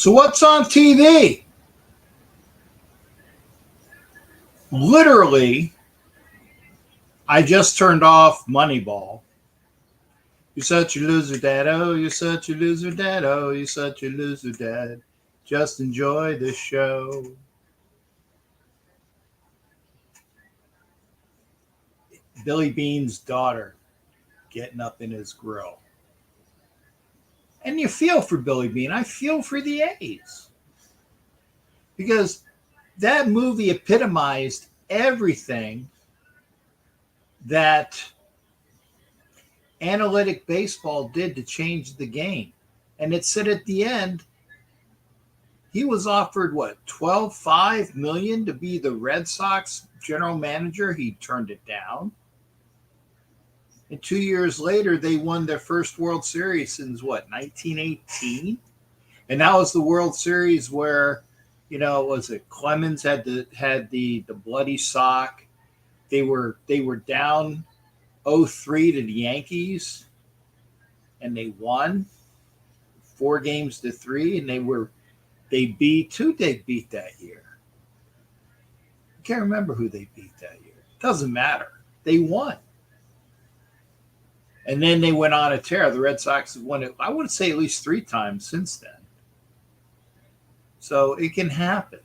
So what's on TV? Literally, I just turned off Moneyball. You're such a loser, Dad. Oh, you're such a loser, Dad. Oh, you're such a loser, Dad. Just enjoy the show. Billy Bean's daughter getting up in his grill. And you feel for Billy Bean. I feel for the A's. Because that movie epitomized everything that analytic baseball did to change the game. And it said at the end, he was offered what, 12.5 million to be the Red Sox general manager. He turned it down. And 2 years later, they won their first World Series since what, 1918? And that was the World Series where, was it Clemens had the bloody sock. They were down 0-3 to the Yankees, and they won 4-3, and they beat that year. I can't remember who they beat that year. Doesn't matter. They won. And then they went on a tear. The Red Sox have won it, I would say, at least 3 times since then. So it can happen.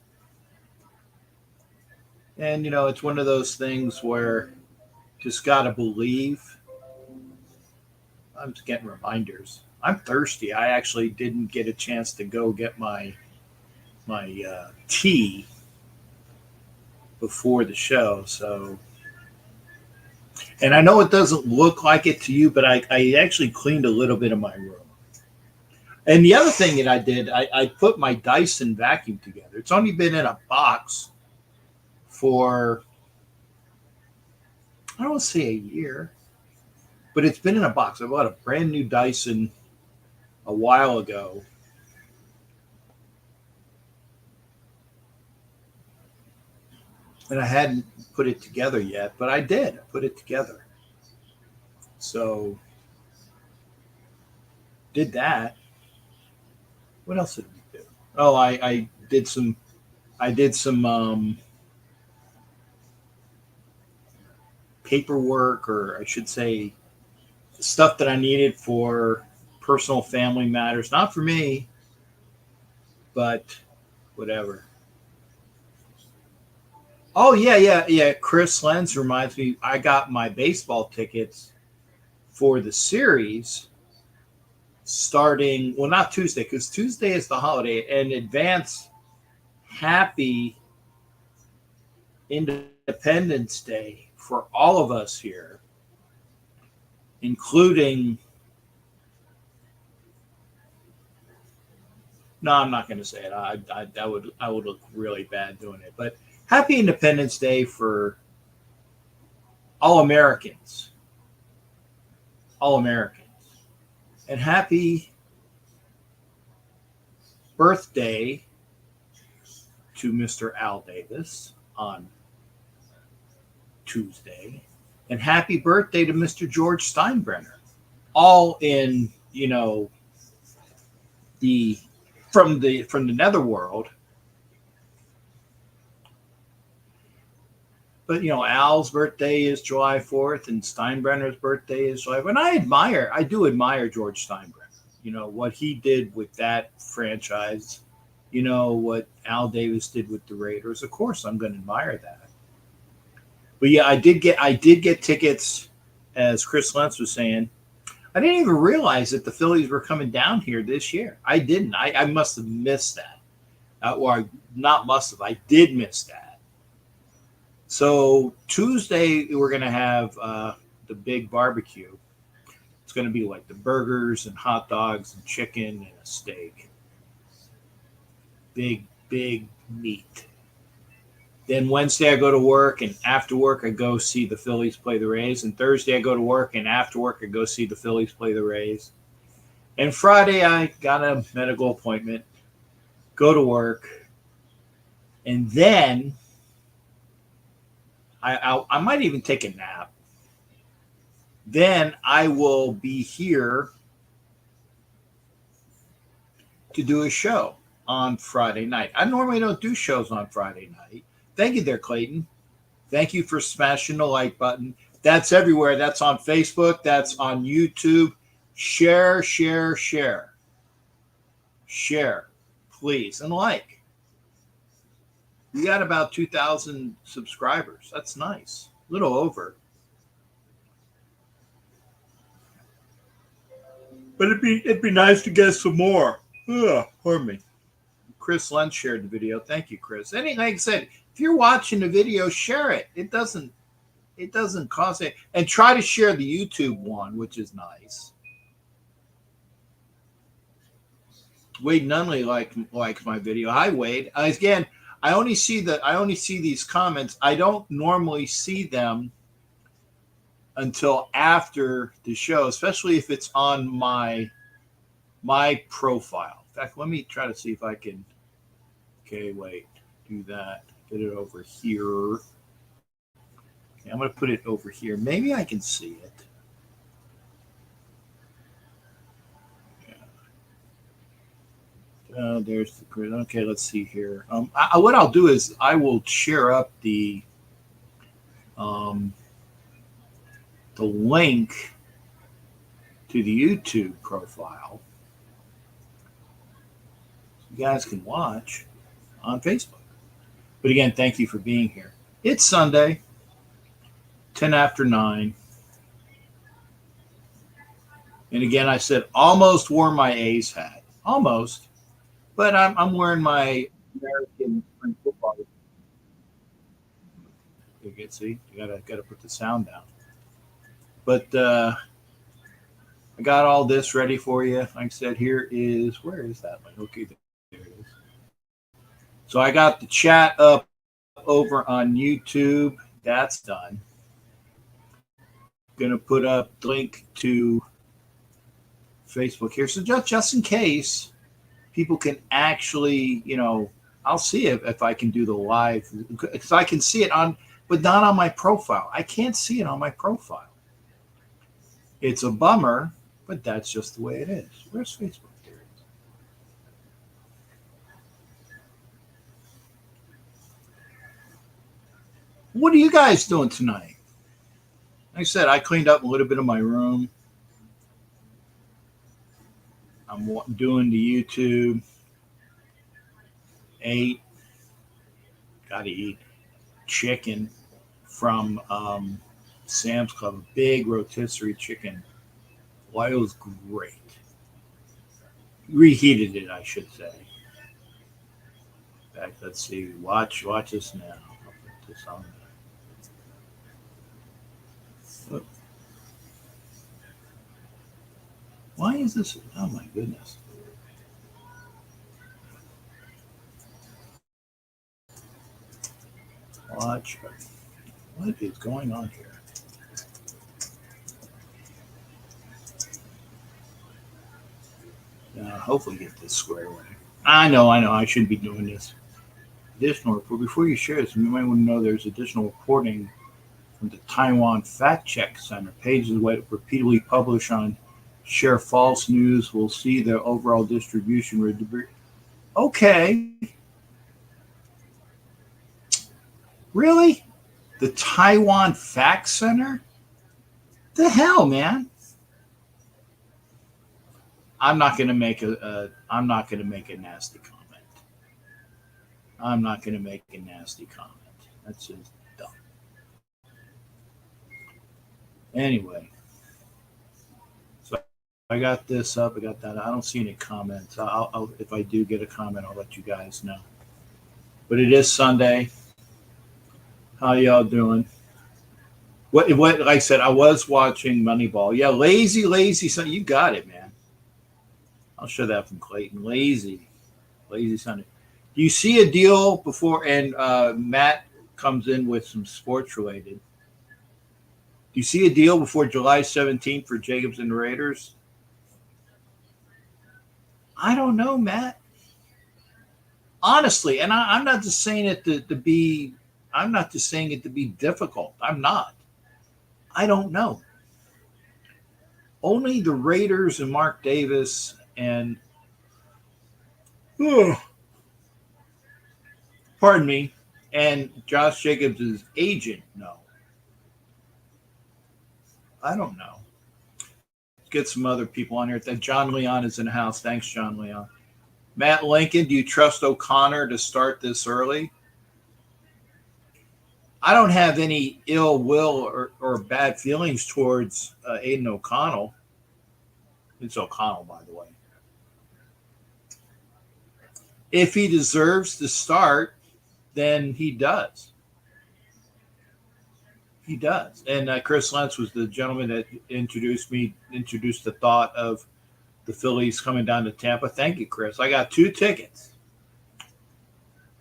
And, it's one of those things where just got to believe. I'm just getting reminders. I'm thirsty. I actually didn't get a chance to go get my tea before the show. So, and I know it doesn't look like it to you, but I actually cleaned a little bit of my room. And the other thing that I did, I put my Dyson vacuum together. It's only been in a box for, I don't want to say a year, but it's been in a box. I bought a brand new Dyson a while ago. And I hadn't put it together yet, but I did. I put it together. So, did that. What else did we do? Oh, I did some paperwork, or I should say stuff that I needed for personal family matters. Not for me, but whatever. Oh, yeah. Chris Lenz reminds me, I got my baseball tickets for the series starting, well, not Tuesday, because Tuesday is the holiday, and advance happy Independence Day for all of us here, including, no, I'm not going to say it. I would look really bad doing it, but happy Independence Day for all Americans. All Americans. And happy birthday to Mr. Al Davis on Tuesday. And happy birthday to Mr. George Steinbrenner. All in, from the netherworld. But, Al's birthday is July 4th, and Steinbrenner's birthday is July 4th. And I do admire George Steinbrenner. What he did with that franchise, what Al Davis did with the Raiders. Of course, I'm going to admire that. But yeah, I did get tickets, as Chris Lentz was saying. I didn't even realize that the Phillies were coming down here this year. I didn't. I must have missed that. Or not must have. I did miss that. So Tuesday, we're going to have the big barbecue. It's going to be like the burgers and hot dogs and chicken and a steak. Big meat. Then Wednesday, I go to work, and after work, I go see the Phillies play the Rays. And Thursday, I go to work, and after work, I go see the Phillies play the Rays. And Friday, I got a medical appointment, go to work, and then I might even take a nap. Then I will be here to do a show. on Friday night. I normally don't do shows on Friday night. Thank you there, Clayton. Thank you for smashing the like button. That's everywhere. That's on Facebook. That's on YouTube. Share, share, share. Share, please, and like. We got about 2,000 subscribers. That's nice. A little over. But it'd be nice to get some more. Pardon me. Chris Lentz shared the video. Thank you, Chris. Like I said, if you're watching the video, share it. It doesn't cost it. And try to share the YouTube one, which is nice. Wade Nunley likes my video. Hi, Wade. Again, I only see these comments. I don't normally see them until after the show, especially if it's on my profile. In fact, let me try to see if I can. Okay, wait, do that. Get it over here. Okay, I'm going to put it over here. Maybe I can see it. Yeah. There's the grid. Okay, let's see here. What I'll do is I will share up the link to the YouTube profile. You guys can watch on Facebook. But again, thank you for being here. It's Sunday, 10 after 9. And again, I said almost wore my A's hat. Almost. But I'm wearing my American football. You can see, you gotta put the sound down. But I got all this ready for you. Like I said, where is that? Okay, there it is. So I got the chat up over on YouTube. That's done. Going to put up the link to Facebook here. So just in case people can actually, I'll see if I can do the live. Because I can see it but not on my profile. I can't see it on my profile. It's a bummer, but that's just the way it is. Where's Facebook? There it is. What are you guys doing tonight? Like I said, I cleaned up a little bit of my room. I'm doing the YouTube. Ate. Got to eat chicken from Sam's Club, a big rotisserie chicken. Well, it was great. Reheated it, I should say. In fact, let's see. Watch this now. I'll put this on there. Why is this? Oh my goodness. Watch. What is going on here? Hopefully get this squared away. I know. I shouldn't be doing this. Additional report. Before you share this, you might want to know there's additional reporting from the Taiwan Fact Check Center. Pages repeatedly publish on share false news. We'll see the overall distribution. Okay. Really? The Taiwan Fact Center? The hell, man! I'm not going to make a nasty comment. I'm not going to make a nasty comment. That's just dumb. Anyway, so I got this up. I got that. I don't see any comments. I'll if I do get a comment, I'll let you guys know. But it is Sunday. How y'all doing? What? Like I said, I was watching Moneyball. Yeah, lazy Sunday. You got it, man. I'll show that from Clayton. Lazy Sunday. Do you see a deal before? And Matt comes in with some sports related. Do you see a deal before July 17th for Jacobs and the Raiders? I don't know, Matt. Honestly, and I'm not just saying it to be. I'm not just saying it to be difficult. I'm not. I don't know. Only the Raiders and Mark Davis and pardon me, and Josh Jacobs' agent know. I don't know. Let's get some other people on here. That John Leon is in the house. Thanks, John Leon. Matt Lincoln, do you trust O'Connor to start this early? I don't have any ill will or bad feelings towards Aiden O'Connell. It's O'Connell, by the way. If he deserves to start, then he does. He does. And Chris Lentz was the gentleman that introduced the thought of the Phillies coming down to Tampa. Thank you, Chris. I got 2 tickets.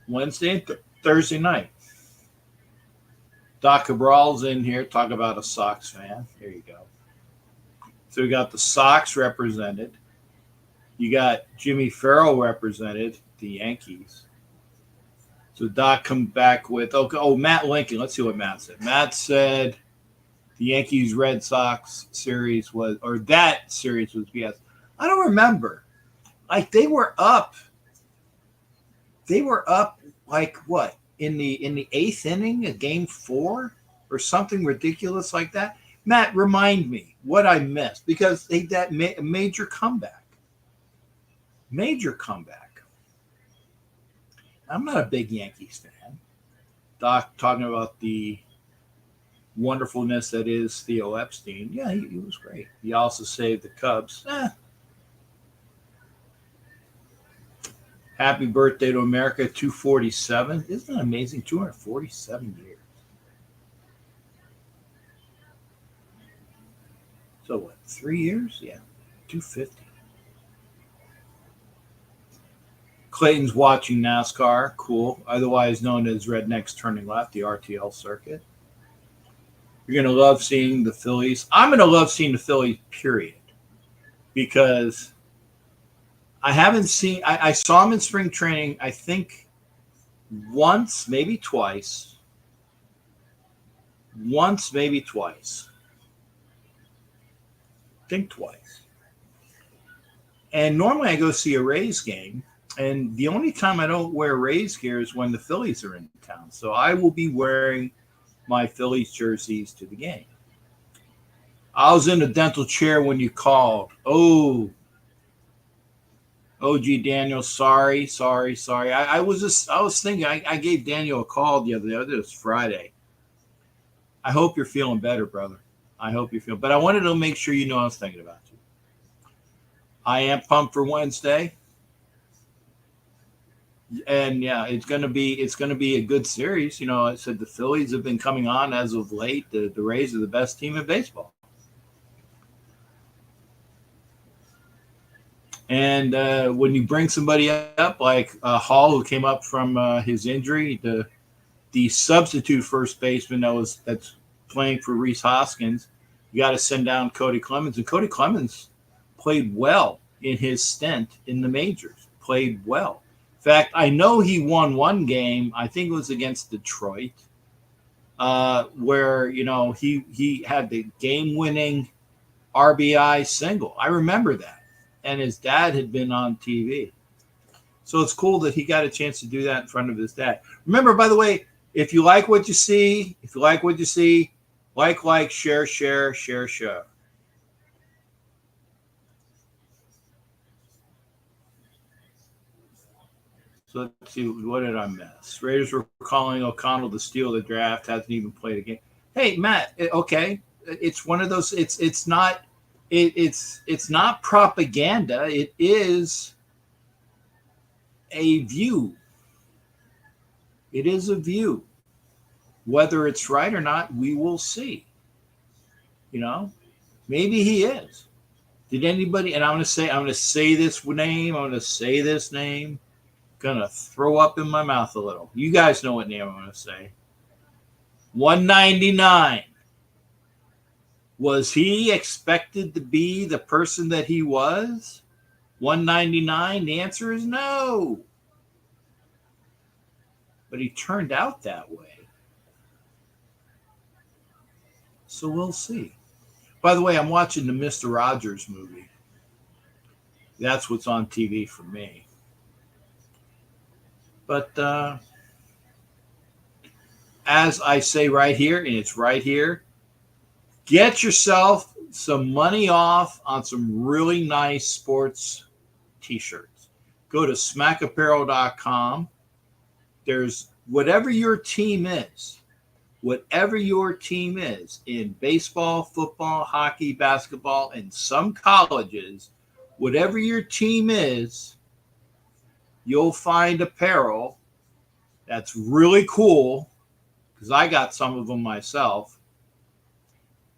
Wednesday and Thursday night. Doc Cabral's in here. Talk about a Sox fan. There you go. So we got the Sox represented. You got Jimmy Farrell represented, the Yankees. So Doc come back with, Matt Lincoln. Let's see what Matt said. Matt said the Yankees-Red Sox series that series was BS. I don't remember. Like they were up like what? In the 8th inning of game 4 or something ridiculous like that. Matt, remind me what I missed because that major comeback. Major comeback. I'm not a big Yankees fan. Doc talking about the wonderfulness that is Theo Epstein. Yeah, he was great. He also saved the Cubs. Happy birthday to America, 247. Isn't that amazing? 247 years. So what, 3 years? Yeah, 250. Clayton's watching NASCAR. Cool. Otherwise known as Rednecks Turning Left, the RTL circuit. You're going to love seeing the Phillies. I'm going to love seeing the Phillies, period. Because I saw them in spring training, I think once, maybe twice. Once, maybe twice. I think twice. And normally I go see a Rays game. And the only time I don't wear Rays gear is when the Phillies are in town. So I will be wearing my Phillies jerseys to the game. I was in a dental chair when you called. Oh, OG Daniel, sorry. I was thinking I gave Daniel a call the other day. It was Friday. I hope you're feeling better, brother. I hope you're feeling. But I wanted to make sure you know I was thinking about you. I am pumped for Wednesday. And yeah, it's gonna be a good series. You know, I said the Phillies have been coming on as of late. The Rays are the best team in baseball. And when you bring somebody up like Hall, who came up from his injury, the substitute first baseman that's playing for Rhys Hoskins, you got to send down Cody Clemens. And Cody Clemens played well in his stint in the majors. Played well. In fact, I know he won one game. I think it was against Detroit, where he had the game-winning RBI single. I remember that, and his dad had been on TV, so it's cool that he got a chance to do that in front of his dad. Remember, by the way, if you like what you see, like, share. So let's see, what did I miss? Raiders were calling O'Connell to steal the draft. Hasn't even played a game. Hey, Matt. Okay, it's one of those. It's not propaganda. It is a view. It is a view. Whether it's right or not, we will see. Maybe he is. Did anybody? And I'm going to say this name. Gonna throw up in my mouth a little. You guys know what name I'm gonna say. 199. Was he expected to be the person that he was? 199? The answer is no. But he turned out that way. So we'll see. By the way, I'm watching the Mr. Rogers movie. That's what's on TV for me. But as I say right here, and it's right here, get yourself some money off on some really nice sports t-shirts. Go to smackapparel.com. There's whatever your team is in baseball, football, hockey, basketball, and some colleges, whatever your team is, you'll find apparel that's really cool, because I got some of them myself,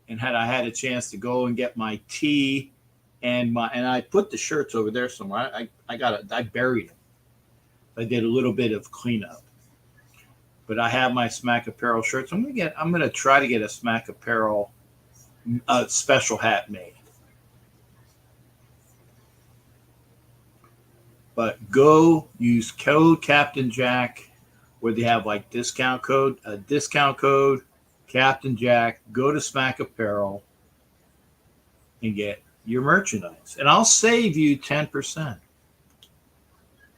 and I had a chance to go and get my tee and I put the shirts over there somewhere. I buried them. I did a little bit of cleanup, but I have my Smack Apparel shirts. I'm gonna try to get a Smack Apparel special hat made. But go use code Captain Jack, where they have like discount code Captain Jack. Go to Smack Apparel and get your merchandise, and I'll save you 10%.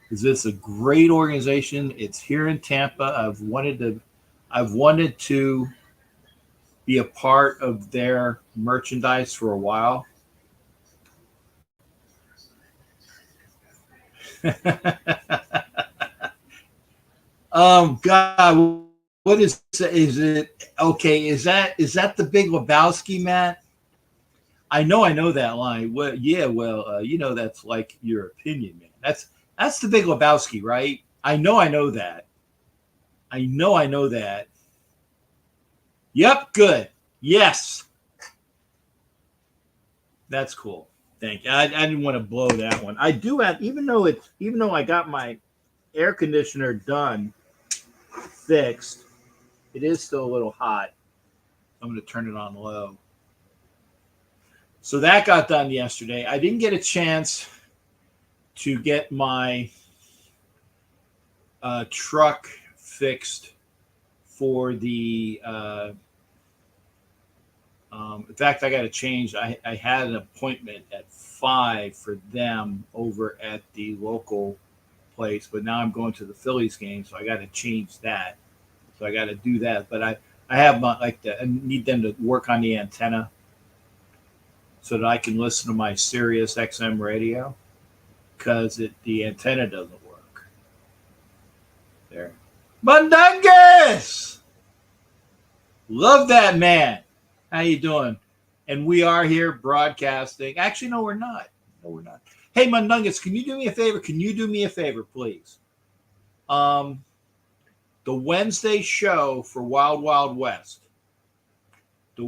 Because it's a great organization. It's here in Tampa. I've wanted to be a part of their merchandise for a while. God, what is it? Okay, is that the Big Lebowski, Matt? I know that line. Well, yeah, that's like your opinion, man. That's the Big Lebowski, right? I know that. I know that. Yep, good. Yes. That's cool. Thank you. I didn't want to blow that one. I do have, even though I got my air conditioner done, fixed, it is still a little hot. I'm going to turn it on low. So that got done yesterday. I didn't get a chance to get my truck fixed for the in fact, I got to change. I had an appointment at 5 for them over at the local place, but now I'm going to the Phillies game, so I got to change that. So I got to do that. But I have I need them to work on the antenna so that I can listen to my Sirius XM radio, because the antenna doesn't work. There. Mundungus! Love that man. How you doing? And we are here broadcasting. Actually, no, we're not. Hey, Mundungus, can you do me a favor? Please? The Wednesday show for Wild Wild West. Can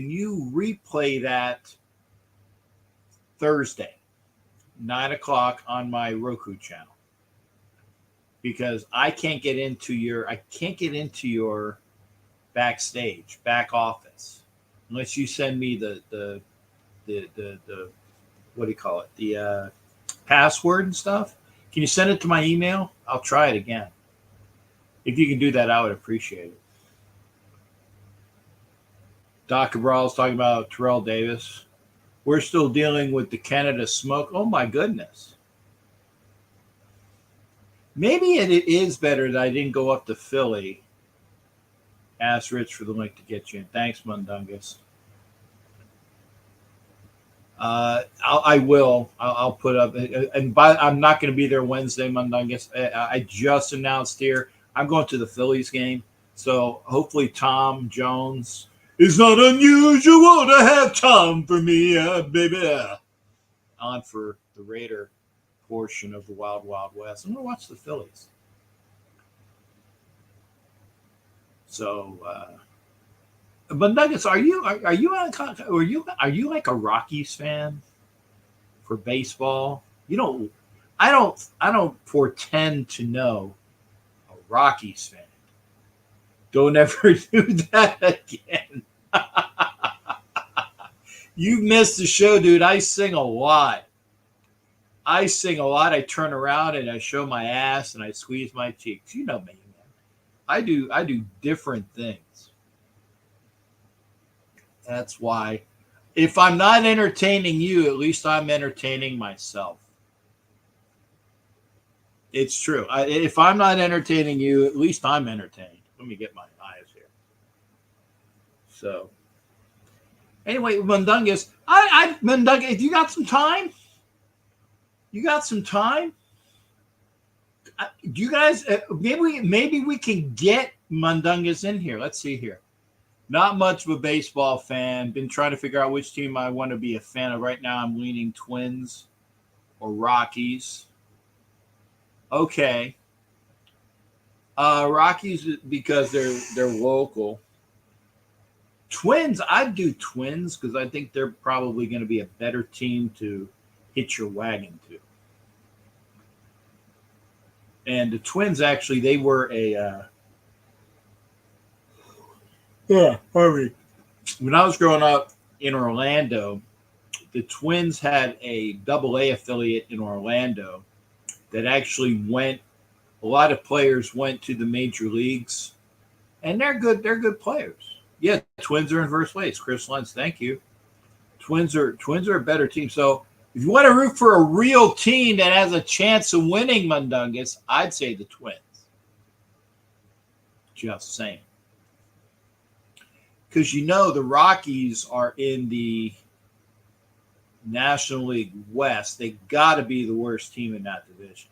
you replay that Thursday, 9:00 on my Roku channel? Because I can't get into your back office, unless you send me the what do you call it, the password and stuff. Can you send it to my email? I'll try it again. If you can do that, I would appreciate it. Doc Cabral's talking about Terrell Davis. We're still dealing with the Canada smoke. Oh my goodness. Maybe it is better that I didn't go up to Philly. Ask Rich for the link to get you in. Thanks, Mundungus. I will. I'll put up. I'm not going to be there Wednesday, Mundungus. I just announced here I'm going to the Phillies game. So hopefully Tom Jones. It's not unusual to have Tom for me, baby. On for the Raider portion of the Wild Wild West. I'm going to watch the Phillies. So, but Nuggets, are you like a Rockies fan for baseball? I don't portend to know a Rockies fan. Don't ever do that again. You missed the show, dude. I sing a lot. I turn around and I show my ass and I squeeze my cheeks. You know me, man. I do different things. That's why, if I'm not entertaining you, at least I'm entertaining myself. It's true. If I'm not entertaining you, at least I'm entertained. Let me get my eyes here. So, anyway, Mundungus, Mundungus, if you got some time, you got some time. Do you guys maybe we can get Mundungus in here? Let's see here. Not much of a baseball fan. Been trying to figure out which team I want to be a fan of. Right now, I'm leaning Twins or Rockies. Okay. Rockies because they're local. Twins, I'd do Twins because I think they're probably going to be a better team to hitch your wagon to. And the Twins actually, they were a hurry. When I was growing up in Orlando, the Twins had a AA affiliate in Orlando that actually went. A lot of players went to the major leagues, and they're good. They're good players. Yeah, Twins are in first place. Chris Lentz, thank you. Twins are a better team. So if you want to root for a real team that has a chance of winning Mundungus, I'd say the Twins. Just saying. Because the Rockies are in the National League West. They got to be the worst team in that division,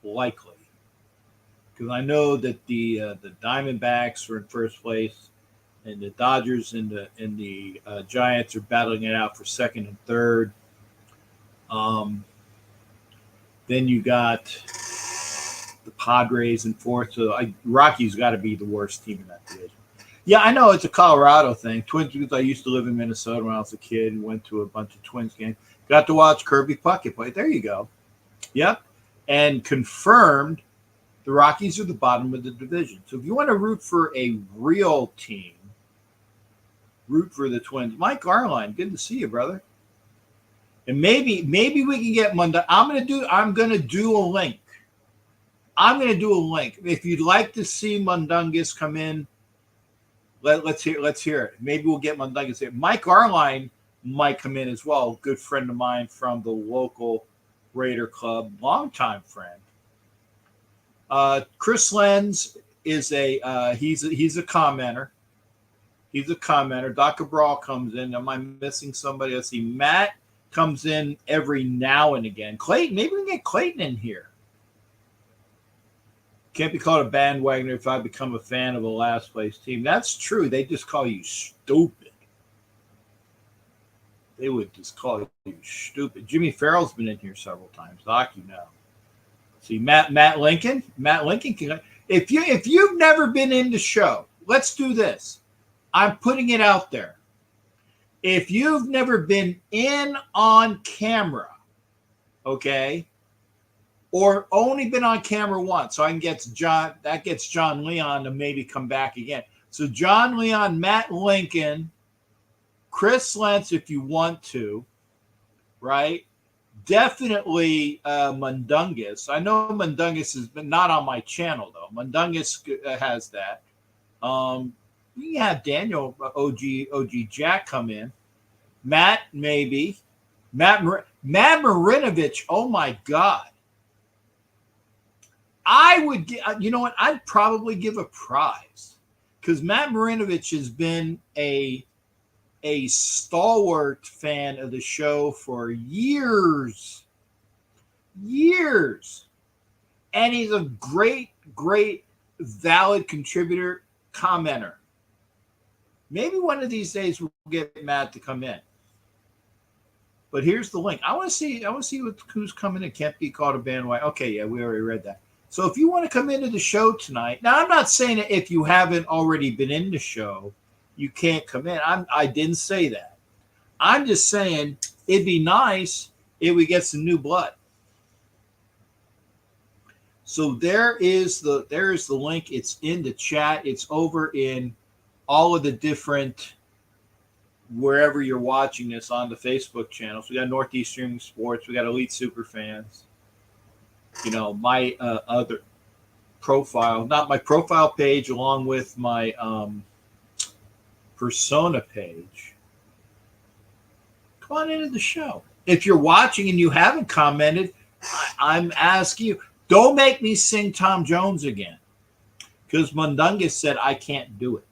likely. Because I know that the Diamondbacks are in first place, and the Dodgers and the Giants are battling it out for second and third. Then you got the Padres in fourth. So Rockies got to be the worst team in that division. Yeah, I know it's a Colorado thing. Twins, because I used to live in Minnesota when I was a kid and went to a bunch of Twins games. Got to watch Kirby Puckett play. There you go. Yep. And confirmed the Rockies are the bottom of the division. So if you want to root for a real team, root for the Twins. Mike Garline, good to see you, brother. And maybe we can get Monday. I'm gonna do a link. I'm gonna do a link. If you'd like to see Mundungus come in, let's hear it. Maybe we'll get Mundungus here. Mike Garline might come in as well. Good friend of mine from the local Raider Club, longtime friend. Chris Lenz is he's a commenter. He's a commenter. Doc Cabral comes in. Am I missing somebody? Let's see. Matt comes in every now and again. Clayton, maybe we can get Clayton in here. Can't be called a bandwagoner if I become a fan of a last place team. That's true. They just call you stupid. They would just call you stupid. Jimmy Farrell's been in here several times. Doc, See, Matt Lincoln. Matt Lincoln can. If you've never been in the show, let's do this. I'm putting it out there. If you've never been in on camera, okay, or only been on camera once, so I can get John Leon to maybe come back again. So John Leon, Matt Lincoln, Chris Lentz, if you want to, right? Definitely Mundungus. I know Mundungus has been not on my channel though. Mundungus has that. We have Daniel OG Jack come in. Matt maybe. Matt Marinovich. Oh my God. I would you know what? I'd probably give a prize because Matt Marinovich has been a stalwart fan of the show for years. And he's a great valid contributor, commenter. Maybe one of these days we'll get Matt to come in. But here's the link. I want to see who's coming in. Can't be called a bandwagon. Okay, yeah, we already read that. So if you want to come into the show tonight, now I'm not saying that if you haven't already been in the show, you can't come in. I didn't say that. I'm just saying it'd be nice if we get some new blood. So there is the link. It's in the chat. It's over in all of the different wherever you're watching this on the Facebook channels. We got Northeastern Sports. We got Elite Superfans. My other profile, not my profile page, along with my persona page. Come on into the show. If you're watching and you haven't commented, I'm asking you, Don't make me sing Tom Jones again because Mundungus said I can't do it.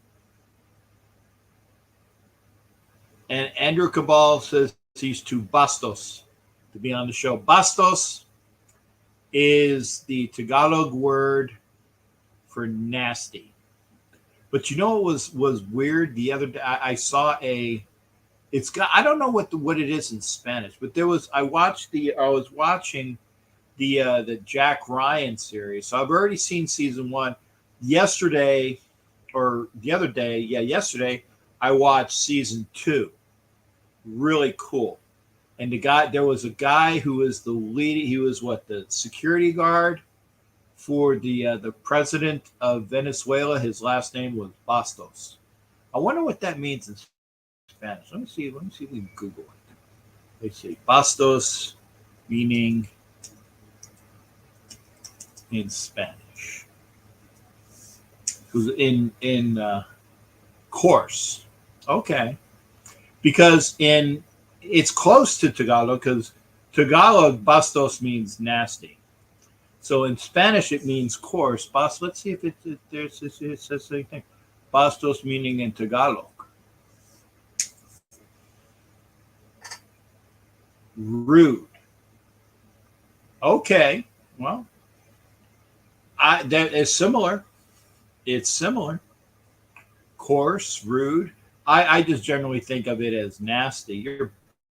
And Andrew Cabal says he's too bastos to be on the show. Bastos is the Tagalog word for nasty. But you know what was weird the other day? I saw a. It's got. I don't know what it is in Spanish, but there was. I was watching the Jack Ryan series. So I've already seen season one. Yesterday, or the other day, yeah, yesterday I watched season two. Really cool. And there was a guy who was the lead. He was what, the security guard for the president of Venezuela. His last name was Bastos. I wonder what that means in Spanish. Let me see. Let me see if we can Google it. Let's see. Bastos meaning in Spanish. Who's in course. Okay. Because in it's close to Tagalog because Tagalog bastos means nasty. So in Spanish it means coarse. Let's see if it says anything. Bastos meaning in Tagalog. Rude. Okay. Well, that is similar. It's similar. Coarse, rude. I just generally think of it as nasty. You're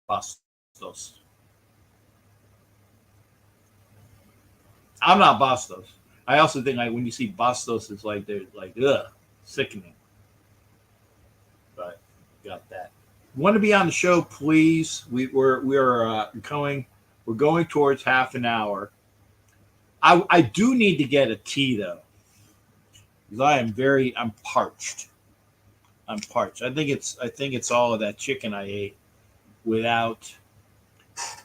bastos. I'm not bastos. I also think like when you see bastos, it's like they're like ugh, sickening. But got that. Want to be on the show, please? We're going. We're going towards half an hour. I do need to get a tea though, because I'm parched. I'm parched. I think it's all of that chicken I ate without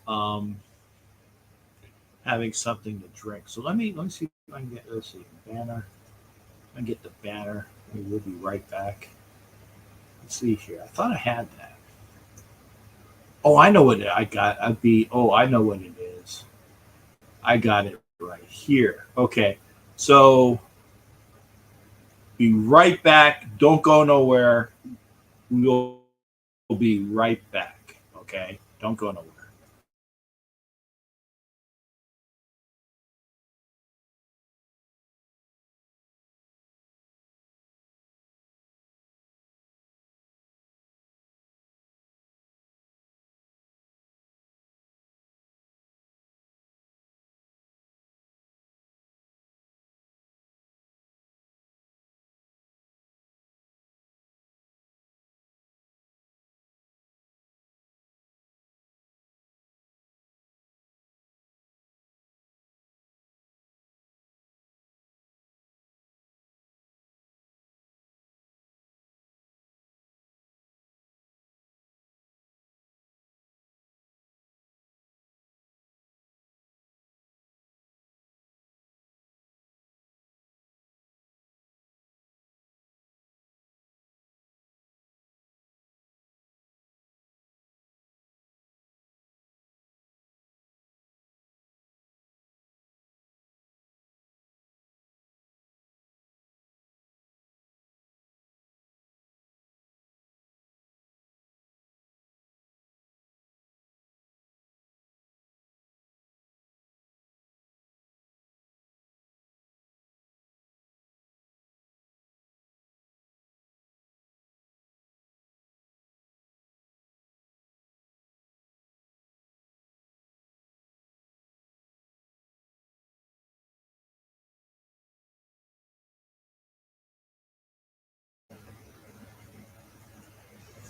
um, having something to drink. So let me see if I can get, let's see, banner. I get the banner. We'll be right back. Let's see here. I thought I had that. Oh, I know what I got. I know what it is. I got it right here. Okay. So be right back. Don't go nowhere. We'll be right back. Okay. Don't go nowhere.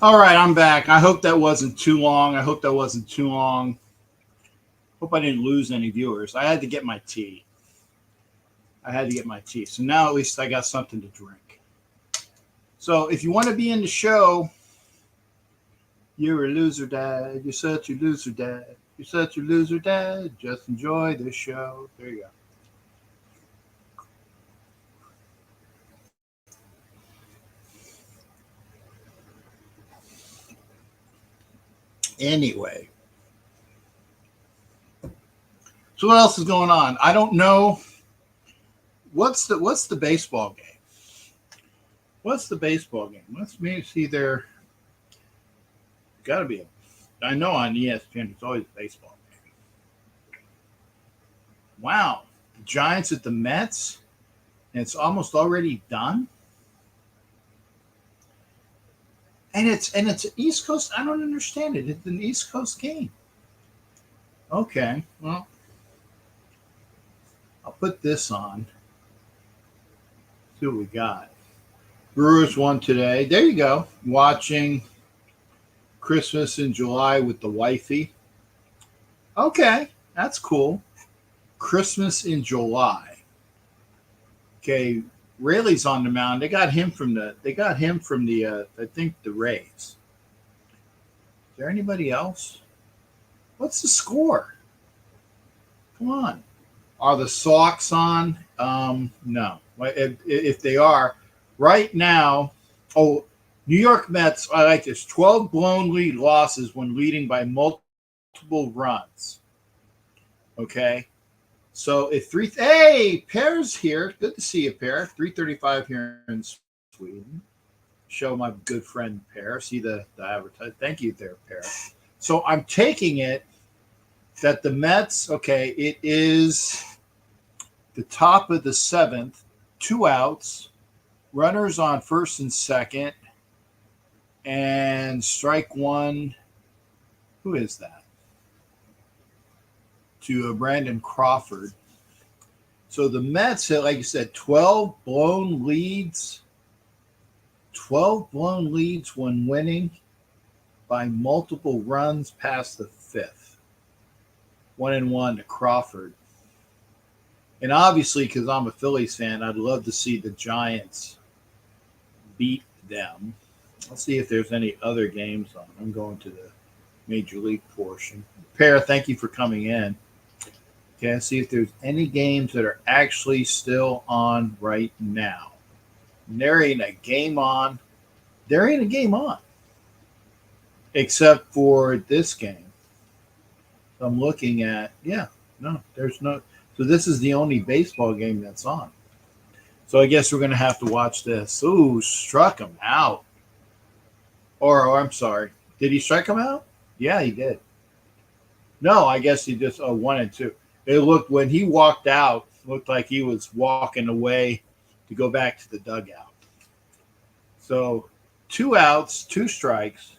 All right, I'm back. I hope that wasn't too long. I hope that wasn't too long. Hope I didn't lose any viewers. I had to get my tea. I had to get my tea. So now at least I got something to drink. So if you want to be in the show, you're a loser, Dad. You're such a loser, Dad. You're such a loser, Dad. Just enjoy the show. There you go. Anyway, So what else is going on? I don't know. What's the baseball game? What's the baseball game? Let's maybe see there. Got to be a. I know on ESPN it's always a baseball game. Wow, the Giants at the Mets, and it's almost already done. And it's an East Coast. I don't understand it. It's an East Coast game. Okay, well, I'll put this on. See what we got. Brewers won today. There you go. Watching Christmas in July with the wifey. Okay, that's cool. Christmas in July. Okay, Rayleigh's on the mound. They got him from the. I think the Rays. Is there anybody else? What's the score? Come on. Are the Sox on? No. If they are, right now, oh, New York Mets, I like this. 12 blown lead losses when leading by multiple runs. Okay. So if Pear's here. Good to see you, Pear. 3:35 here in Sweden. Show my good friend Pear. See the advertise. Thank you there, Pear. So I'm taking it that the Mets, okay, it is the top of the seventh, 2 outs, runners on first and second, and strike one. Who is that? To Brandon Crawford. So the Mets had, like you said, 12 blown leads. 12 blown leads when winning by multiple runs past the fifth. 1-1 to Crawford. And obviously, because I'm a Phillies fan, I'd love to see the Giants beat them. Let's see if there's any other games on. I'm going to the Major League portion. Pear, thank you for coming in. Okay, let's see if there's any games that are actually still on right now. And there ain't a game on. There ain't a game on. Except for this game. So I'm looking at, there's no. So this is the only baseball game that's on. So I guess we're going to have to watch this. Ooh, struck him out. Or I'm sorry. Did he strike him out? Yeah, he did. No, I guess he just 1-2. It looked, when he walked out, looked like he was walking away to go back to the dugout. So 2 outs, 2 strikes.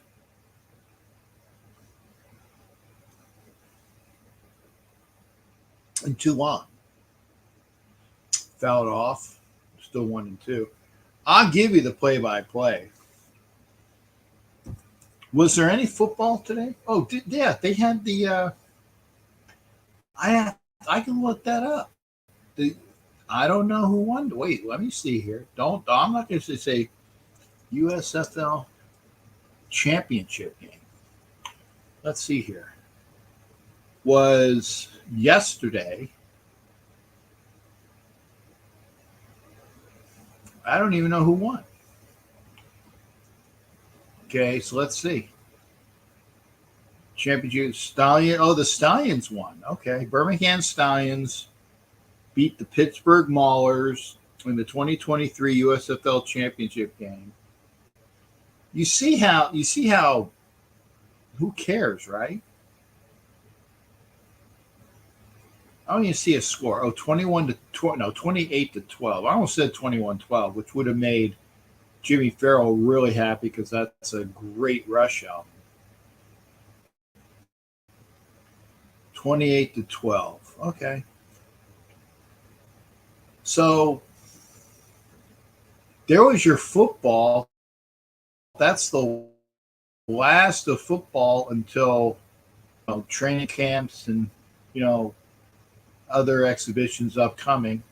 And 2 on. Fouled off. Still 1-2. I'll give you the play-by-play. Was there any football today? Oh, yeah, they had the. I can look that up. I don't know who won. Wait, let me see here. I'm not going to say USFL championship game. Let's see here. Was yesterday. I don't even know who won. Okay, so let's see. Championship Stallion. Oh, the Stallions won. Okay, Birmingham Stallions beat the Pittsburgh Maulers in the 2023 USFL championship game. You see how who cares, right? I don't even see a score. Oh, 28-12. I almost said 21-12, which would have made Jimmy Farrell really happy because that's a great Rush album. 28-12. Okay. So there was your football. That's the last of football until training camps and other exhibitions upcoming.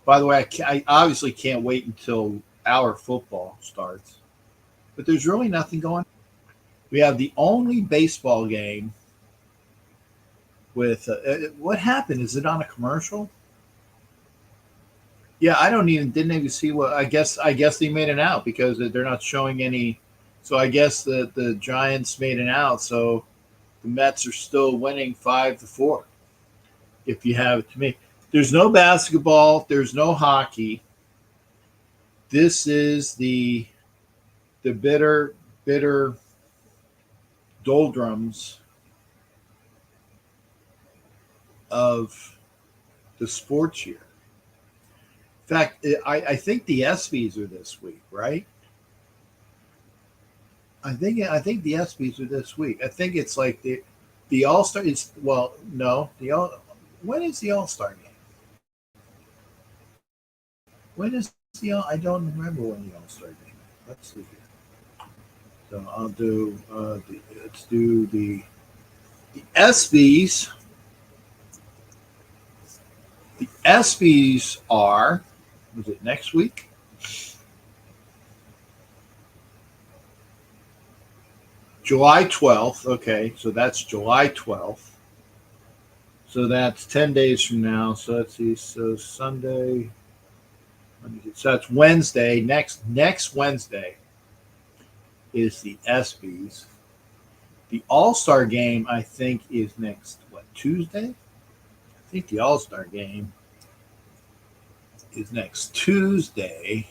By the way, I obviously can't wait until our football starts. But there's really nothing going on. We have the only baseball game with what happened? Is it on a commercial? Yeah, didn't even see what. I guess they made it out because they're not showing any. So I guess the Giants made it out. So the Mets are still winning 5-4. if you have it to me. There's no basketball. There's no hockey. This is the bitter doldrums of the sports year. In fact, I think the ESPYS are this week, right? I think the ESPYS are this week. I think it's like the All Star. It's well, no, the all. When is the All Star game? When is the All? I don't remember when the All Star game is. Let's see here. So I'll do. Let's do the ESPYS. The ESPYS are. Was it next week? July 12th. Okay, so that's July 12th. So that's 10 days from now. So let's see. So Sunday. So that's Wednesday. Next Wednesday is the ESPYS. The All Star game, I think, is next Tuesday. I think the All Star game is next Tuesday.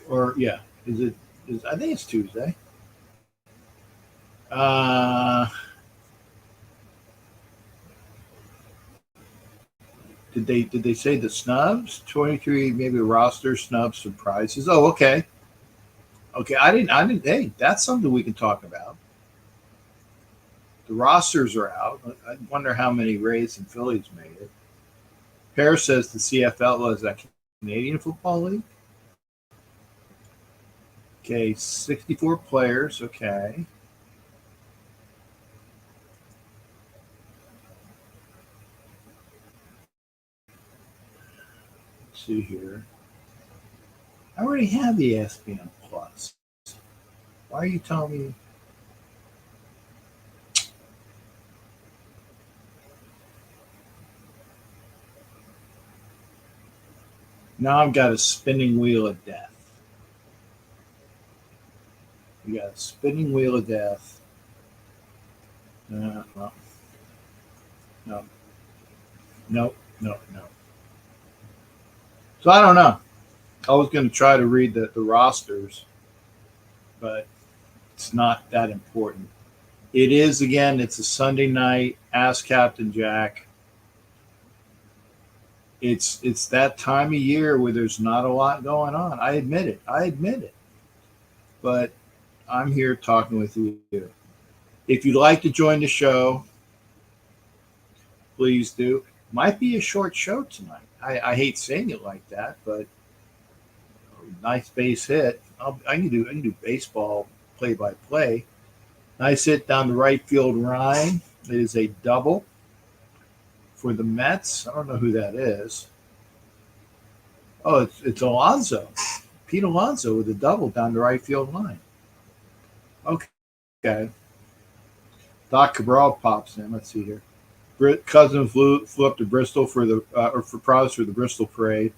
Or yeah, is it? I think it's Tuesday. Did they say the snubs? 23 maybe roster snubs surprises. Oh, okay. Okay, I didn't. Hey, that's something we can talk about. The rosters are out. I wonder how many Rays and Phillies made it. Pear says the CFL is that Canadian Football League. Okay, 64 players. Okay. Let's see here. I already have the ESPN Plus. Why are you telling me? Now I've got a spinning wheel of death. You got a spinning wheel of death. No, no, no, no, no, no. So I don't know. I was going to try to read the rosters, but it's not that important. It is, again, it's a Sunday night. Ask Captain Jack. It's that time of year where there's not a lot going on. I admit it. But I'm here talking with you. If you'd like to join the show, please do. Might be a short show tonight. I hate saying it like that, but nice base hit. I can do baseball play by play. Nice hit down the right field line. It is a double for the Mets. I don't know who that is. Oh, it's Alonso. Pete Alonso with a double down the right field line. Okay. Doc Cabral pops in. Let's see here. Cousin flew up to Bristol for Providence for the Bristol Parade,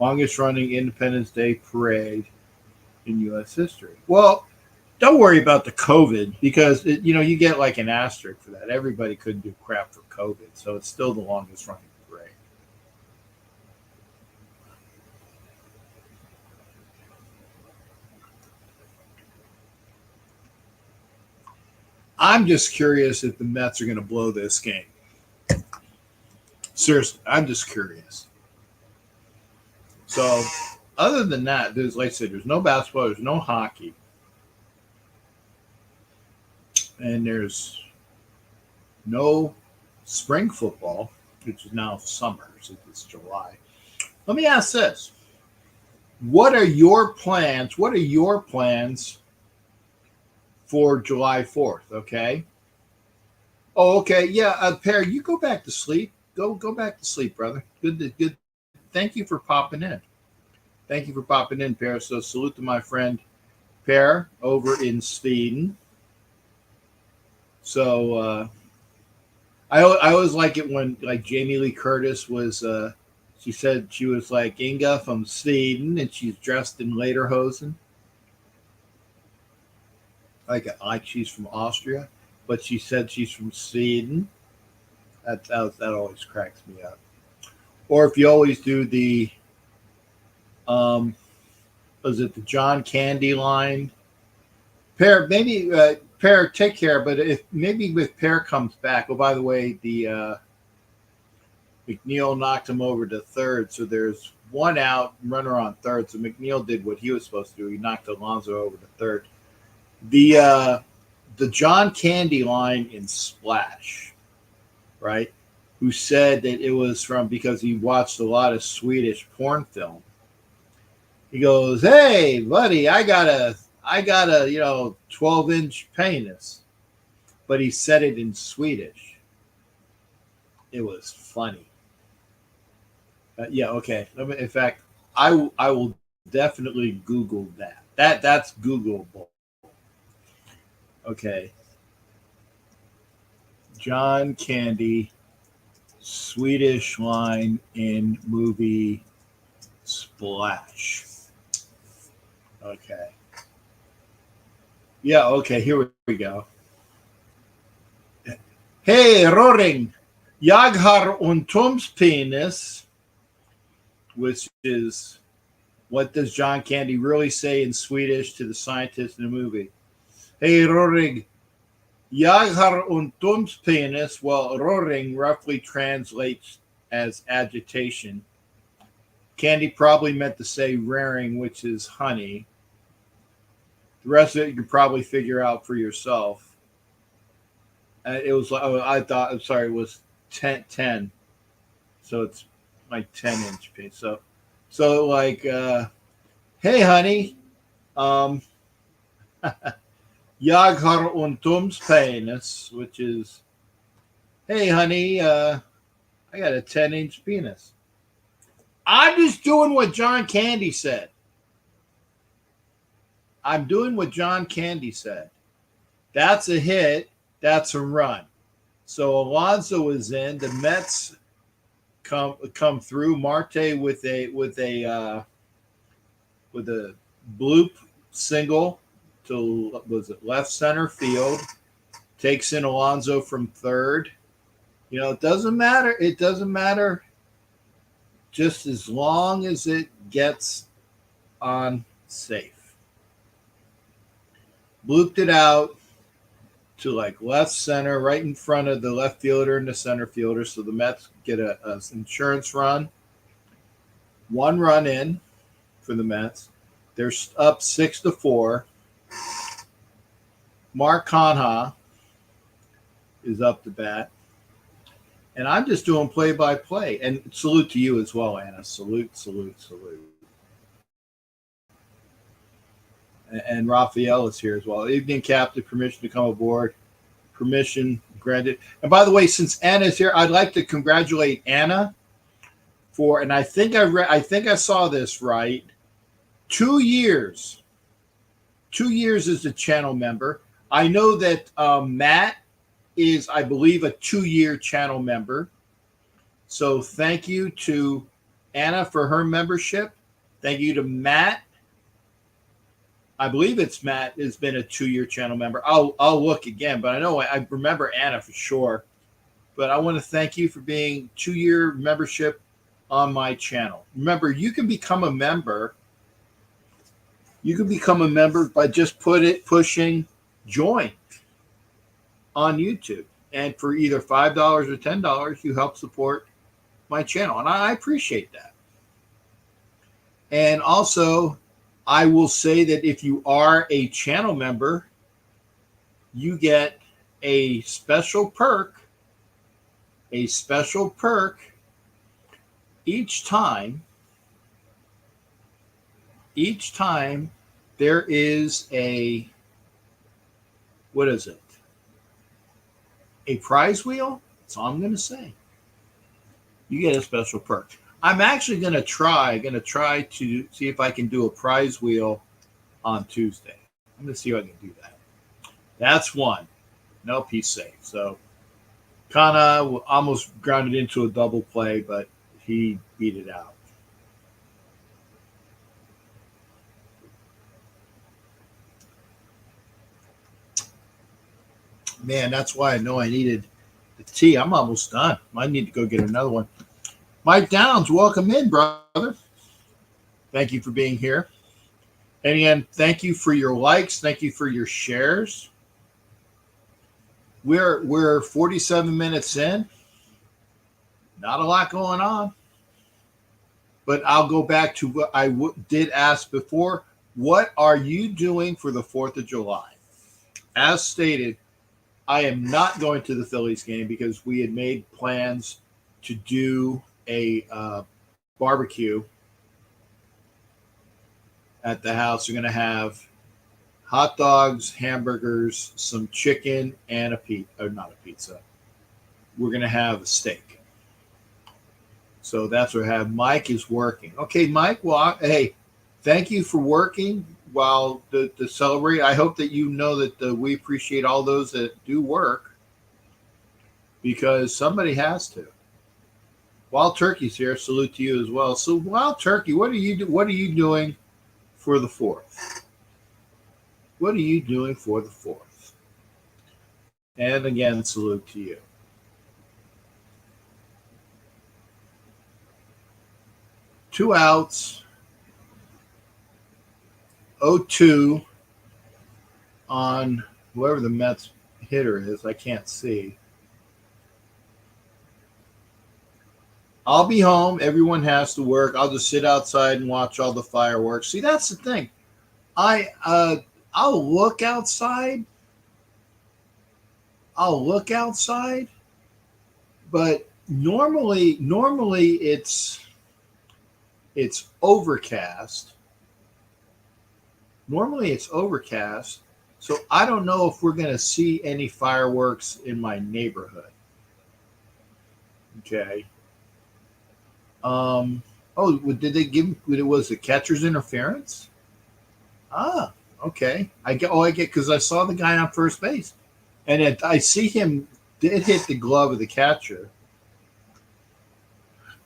longest running Independence Day parade in U.S. history. Well, don't worry about the COVID because you get like an asterisk for that. Everybody couldn't do crap for COVID, so it's still the longest running parade. I'm just curious if the Mets are going to blow this game. Seriously, I'm just curious. So, other than that, like I said, there's no basketball, there's no hockey, and there's no spring football, which is now summer, since it's July. Let me ask this: What are your plans? What are your plans for July 4th? Okay. Oh, okay. Yeah, Perry, you go back to sleep. Go back to sleep, brother. Good. Thank you for popping in. Thank you for popping in, Per. So salute to my friend Per over in Sweden. So I always like it when like Jamie Lee Curtis was. She said she was like Inga from Sweden, and she's dressed in lederhosen, like she's from Austria, but she said she's from Sweden. That always cracks me up. Or if you always do the um, was it the John Candy line? Pear, maybe Pear, take care. But if maybe with Pear comes back. Oh, by the way, the McNeil knocked him over to third, so there's one out, runner on third. So McNeil did what he was supposed to do. He knocked Alonso over to third. The John Candy line in Splash, right? Who said that it was from because he watched a lot of Swedish porn film. He goes, "Hey, buddy, I got a 12-inch penis," but he said it in Swedish. It was funny. Yeah, okay. In fact, I will definitely Google that. That's Googleable. Okay, John Candy, Swedish line in movie Splash. Okay. Yeah, okay, here we go. Hey, Roring, jag har penis, which is what does John Candy really say in Swedish to the scientist in the movie? Hey, Roring, jag har penis. Well, Roring roughly translates as agitation. Candy probably meant to say raring, which is honey. The rest of it you can probably figure out for yourself. It was I thought I'm sorry, it was 10. So it's like 10-inch piece. So like hey honey, um jag har penis, which is hey honey, I got a 10-inch penis. I'm just doing what John Candy said. I'm doing what John Candy said. That's a hit. That's a run. So Alonso is in. The Mets come through. Marte with a bloop single to was it left center field. Takes in Alonso from third. It doesn't matter. It doesn't matter. Just as long as it gets on safe. Blooped it out to like left center, right in front of the left fielder and the center fielder. So the Mets get a insurance run. One run in for the Mets. They're up 6-4. Mark Conha is up to bat. And I'm just doing play-by-play. And salute to you as well, Anna. Salute. And Raphael is here as well. Evening, Captain. Permission to come aboard. Permission granted. And by the way, since Anna is here, I'd like to congratulate Anna for, and I think I saw this right. 2 years. 2 years as a channel member. I know that Matt is, I believe, a 2-year channel member. So thank you to Anna for her membership. Thank you to Matt. I believe it's Matt has been a 2-year channel member. I'll look again, but I know I remember Anna for sure. But I want to thank you for being 2-year membership on my channel. Remember, you can become a member. You can become a member by just pushing join on YouTube. And for either $5 or $10, you help support my channel. And I appreciate that. And also, I will say that if you are a channel member, you get a special perk each time there is a prize wheel. That's all I'm going to say. You get a special perk. I'm actually going to try to see if I can do a prize wheel on Tuesday. I'm going to see if I can do that. That's one. Nope, he's safe. So Kana almost grounded into a double play, but he beat it out. Man, that's why I know I needed the tea. I'm almost done. I need to go get another one. Mike Downs, welcome in, brother. Thank you for being here. And again, thank you for your likes. Thank you for your shares. We're 47 minutes in. Not a lot going on. But I'll go back to what I did ask before. What are you doing for the 4th of July? As stated, I am not going to the Phillies game because we had made plans to do a barbecue at the house. We're going to have hot dogs, hamburgers, some chicken, and a pizza. Or not a pizza. We're going to have a steak. So that's what I have. Mike is working. Okay, Mike. Well, hey, thank you for working while to celebrate. I hope that you know that we appreciate all those that do work because somebody has to. Wild Turkey's here. Salute to you as well. So, Wild Turkey, what are you doing for the 4th? What are you doing for the 4th? And again, salute to you. Two outs. 0-2 on whoever the Mets hitter is. I can't see. I'll be home. Everyone has to work. I'll just sit outside and watch all the fireworks. See, that's the thing. I'll look outside. But normally it's overcast. So I don't know if we're going to see any fireworks in my neighborhood. Okay. Did they give? It was the catcher's interference. Ah, okay. I get because I saw the guy on first base, and I see him did hit the glove of the catcher.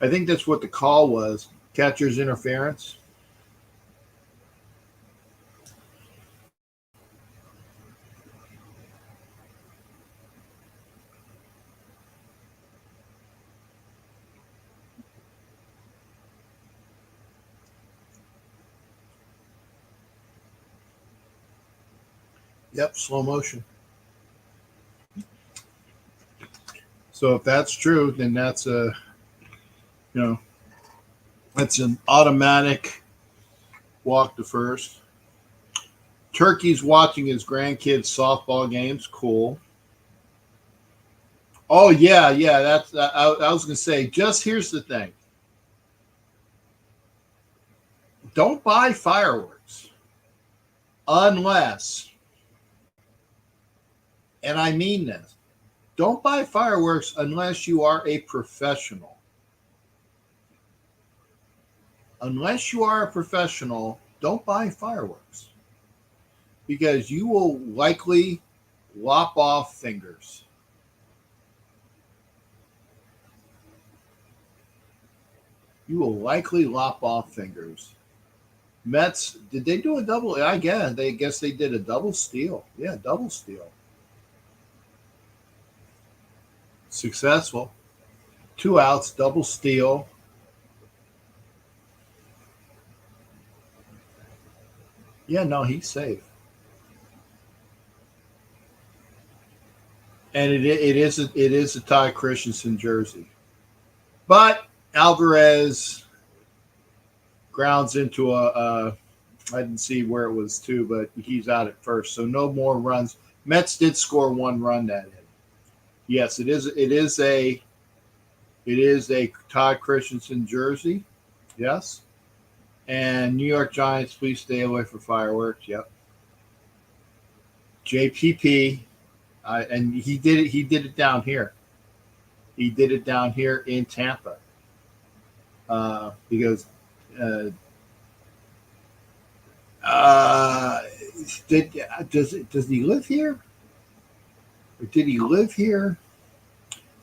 I think that's what the call was. Catcher's interference. Yep, slow motion. So if that's true, then that's that's an automatic walk to first. Turkey's watching his grandkids' softball games. Cool. Oh yeah. That's I was gonna say. Just here's the thing. Don't buy fireworks unless, and I mean this, don't buy fireworks unless you are a professional. Unless you are a professional, don't buy fireworks because you will likely lop off fingers. You will likely lop off fingers. Mets, did they do a double? I guess they did a double steal. Yeah, double steal. Successful. 2 outs, double steal. Yeah, no, he's safe. And it is a Ty Christensen jersey. But Alvarez grounds into I didn't see where it was to, but he's out at first. So no more runs. Mets did score 1 run that inning. Yes, it is a Todd Christensen jersey. Yes. And New York Giants, please stay away from fireworks. Yep. JPP, and he did it down here. He did it down here in Tampa. Because does he live here? Or did he live here?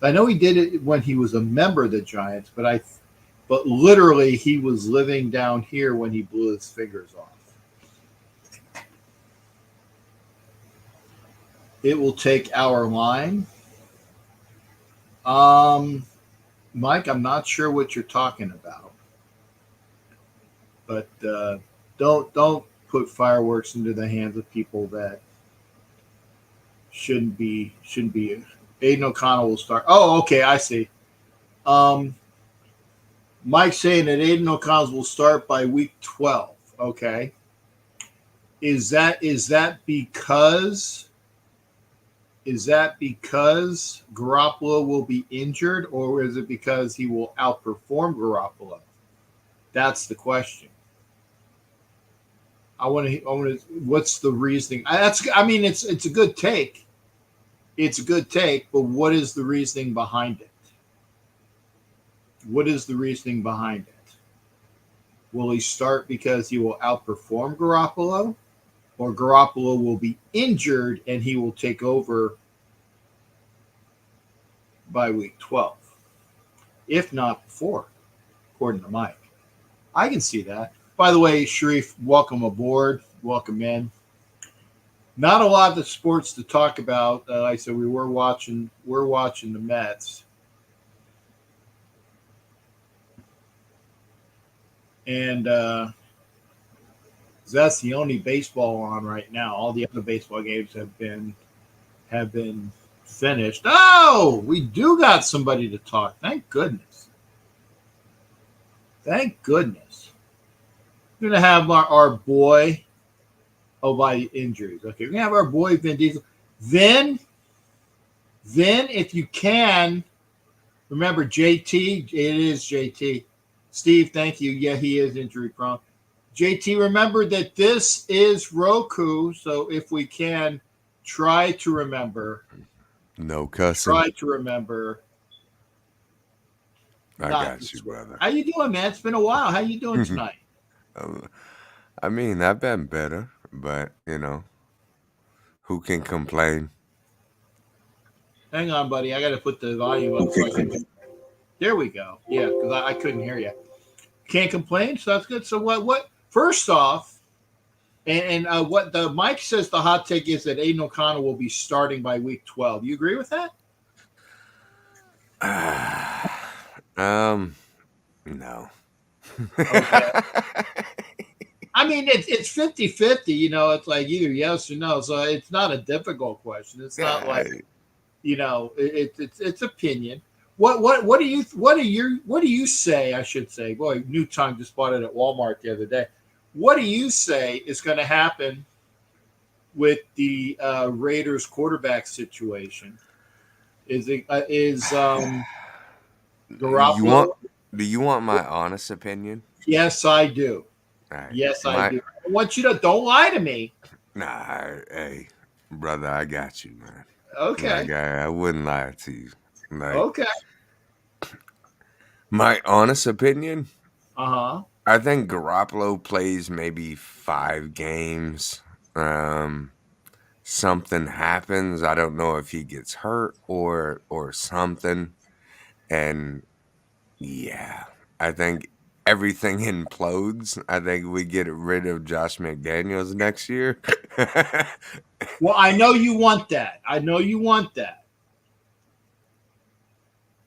I know he did it when he was a member of the Giants, but literally he was living down here when he blew his fingers off. It will take our line. Um, Mike, I'm not sure what you're talking about, but don't put fireworks into the hands of people that shouldn't be. Aiden O'Connell will start. Oh, okay, I see. Um, Mike saying that Aiden O'Connell will start by week 12. Okay, is that because Garoppolo will be injured, or is it because he will outperform Garoppolo? That's the question. I want to. I want to. What's the reasoning? That's. I mean, it's a good take. It's a good take, but what is the reasoning behind it? What is the reasoning behind it? Will he start because he will outperform Garoppolo, or Garoppolo will be injured and he will take over by week 12, if not before, according to Mike? I can see that. By the way, Sharif, welcome aboard. Welcome in. Not a lot of sports to talk about. Like I said, we're watching the Mets, and that's the only baseball on right now. All the other baseball games have been finished. Oh, we do got somebody to talk. Thank goodness. Thank goodness. We're gonna have our boy. Oh, by injuries. Okay, we're gonna have our boy Vin Diesel. Vin, if you can, remember JT. It is JT. Steve, thank you. Yeah, he is injury prone. JT, remember that this is Roku, so if we can, try to remember. No cussing. Try to remember I not to got you, swear. brother. How you doing, man? It's been a while. How you doing tonight? Um, I mean, I've been better, but who can complain? Hang on, buddy. I got to put the volume up so I can. There we go. Yeah, because I couldn't hear you. Can't complain, so that's good. So what? First off, and what the Mike says the hot take is that Aiden O'Connell will be starting by week 12. You agree with that? um, no. Okay. I mean, it's 50-50. It's like either yes or no. So it's not a difficult question. It's not Yeah, like it's opinion. What do you say? I should say. Boy, New Tongue just bought it at Walmart the other day. What do you say is going to happen with the Raiders quarterback situation? Is you want? Garoppolo? Do you want my honest opinion? Yes, I do. All right, Yes, I my do. I want you to don't lie to me. hey, brother, I got you, man. Like Okay. I wouldn't lie to you. Like Okay. my honest opinion, Uh huh. I think Garoppolo plays maybe 5 games. Um, Something happens. I don't know if he gets hurt or something. And yeah, I think everything implodes. I think we get rid of Josh McDaniels next year. Well, I know you want that. I know you want that.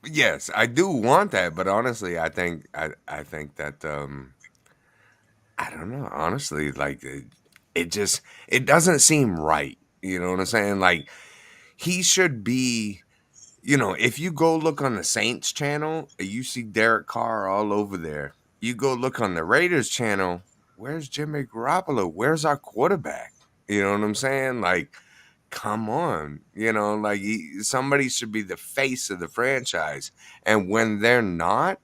Yes, I do want that, but honestly, I think that I don't know. Honestly, like it just it doesn't seem right. You know what I'm saying? Like he should be. If you go look on the Saints channel, you see Derek Carr all over there. You go look on the Raiders channel, where's Jimmy Garoppolo? Where's our quarterback? You know what I'm saying? Like, come on. Like somebody should be the face of the franchise. And when they're not,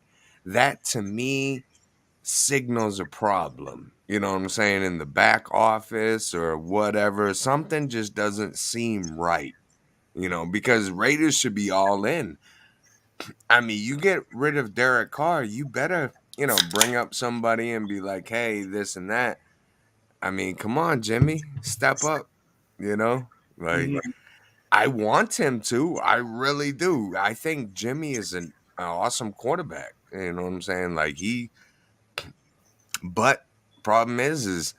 that to me signals a problem. You know what I'm saying? In the back office or whatever, something just doesn't seem right. Because Raiders should be all in. I mean, you get rid of Derek Carr, you better, bring up somebody and be like, hey, this and that. I mean, come on, Jimmy, step up, you know? Like, Mhm. I want him to. I really do. I think Jimmy is an awesome quarterback. You know what I'm saying? Like, but problem is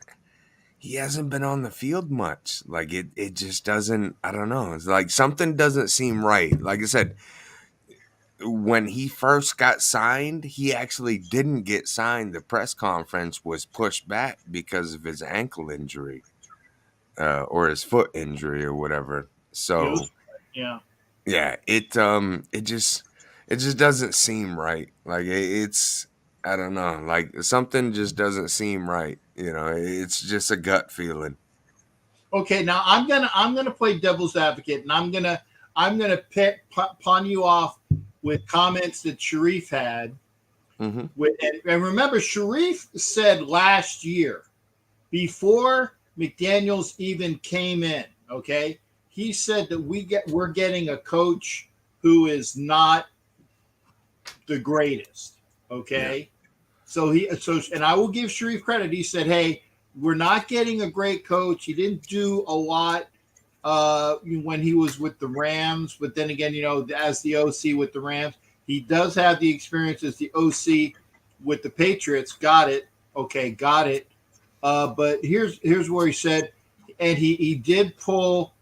he hasn't been on the field much. Like, it just doesn't, I don't know. It's like something doesn't seem right. Like I said, when he first got signed, he actually didn't get signed. The press conference was pushed back because of his ankle injury, or his foot injury or whatever. Yost, So yeah. yeah, it just doesn't seem right. Like it's I don't know, like something just doesn't seem right. It's just a gut feeling. Okay, now I'm gonna play devil's advocate, and I'm gonna pawn you off with comments that Sharif had. Hmm. And remember, Sharif said last year, before McDaniels even came in, okay, he said that we're getting a coach who is not the greatest. Yeah. Okay. And I will give Sharif credit. He said, "Hey, we're not getting a great coach. He didn't do a lot when he was with the Rams, but then again, as the OC with the Rams, he does have the experience as the OC with the Patriots. Got it. Okay, got it. But here's where he said, and he did pull,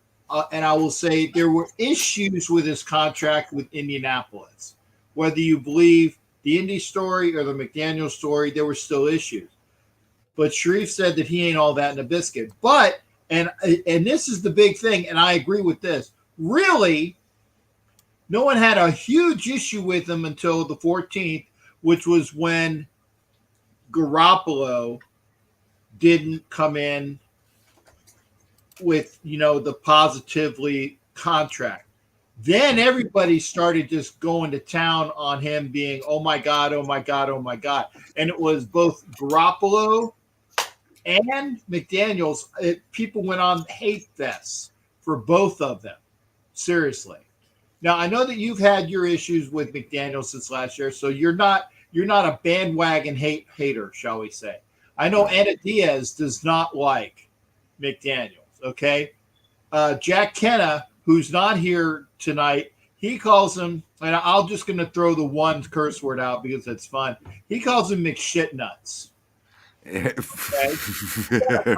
and I will say there were issues with his contract with Indianapolis. Whether you believe the Indy story or the McDaniel story, there were still issues. But Sharif said that he ain't all that in a biscuit. But and this is the big thing, and I agree with this. Really, no one had a huge issue with him until the 14th, which was when Garoppolo didn't come in with the positively contract. Then everybody started just going to town on him being, oh my God, oh my God, oh my God. And it was both Garoppolo and McDaniels. People went on hate fests for both of them. Seriously. Now I know that you've had your issues with McDaniels since last year, so you're not a bandwagon hater, shall we say. I know Right. Anna Diaz does not like McDaniels. Okay, Jack Kenna, who's not here tonight, he calls him, and I'm just going to throw the one curse word out because it's fun. He calls him McShitnuts. Okay,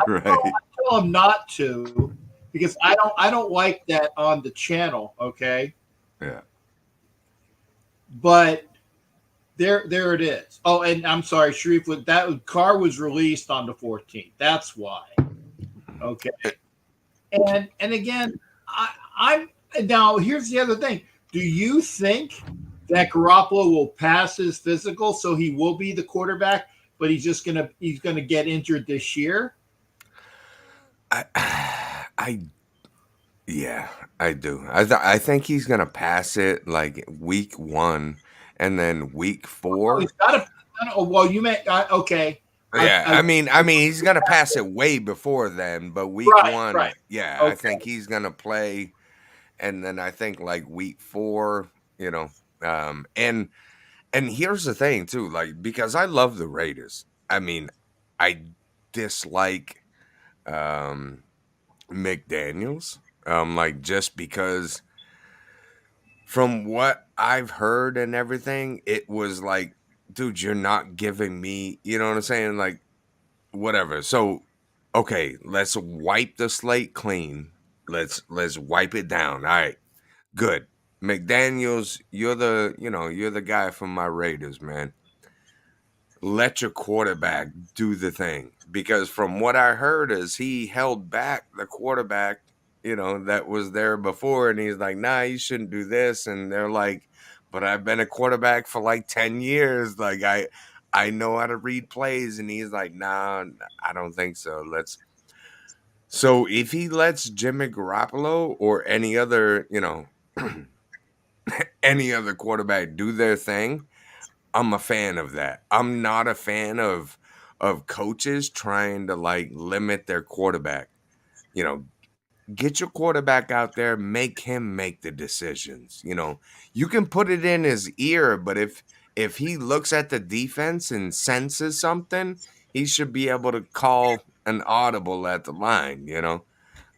Right. I tell him not to because I don't like that on the channel. Okay, Yeah. but there it is. Oh, and I'm sorry, Sharif. That car was released on the 14th. That's why. Okay. And again, I'm now here's the other thing. Do you think that Garoppolo will pass his physical so he will be the quarterback, but he's gonna get injured this year? I, I, yeah, I do. I think he's gonna pass it like week 1, and then week Oh, 4. he's got to. Oh, well, you may. Okay. Yeah, I I mean, he's gonna pass it way before then, but week right, 1, right. yeah, I Okay. think he's gonna play, and then I think like week 4, you know, and here's the thing too, like because I love the Raiders. I mean, I dislike um McDaniels, like just because from what I've heard and everything, it was like, dude, you're not giving me, you know what I'm saying? Like, whatever. So, okay, let's wipe the slate clean. Let's wipe it down. All right, good. McDaniels, you're the guy from my Raiders, man. Let your quarterback do the thing, because from what I heard is he held back the quarterback, that was there before, and he's like, nah, you shouldn't do this, and they're like, but I've been a quarterback for like 10 years, like I know how to read plays, and he's like, nah, I don't think so. So if he lets Jimmy Garoppolo or any other, any other quarterback do their thing, I'm a fan of that. I'm not a fan of coaches trying to like limit their quarterback. You know, get your quarterback out there, make him make the decisions. You can put it in his ear, but if he looks at the defense and senses something, he should be able to call an audible at the line.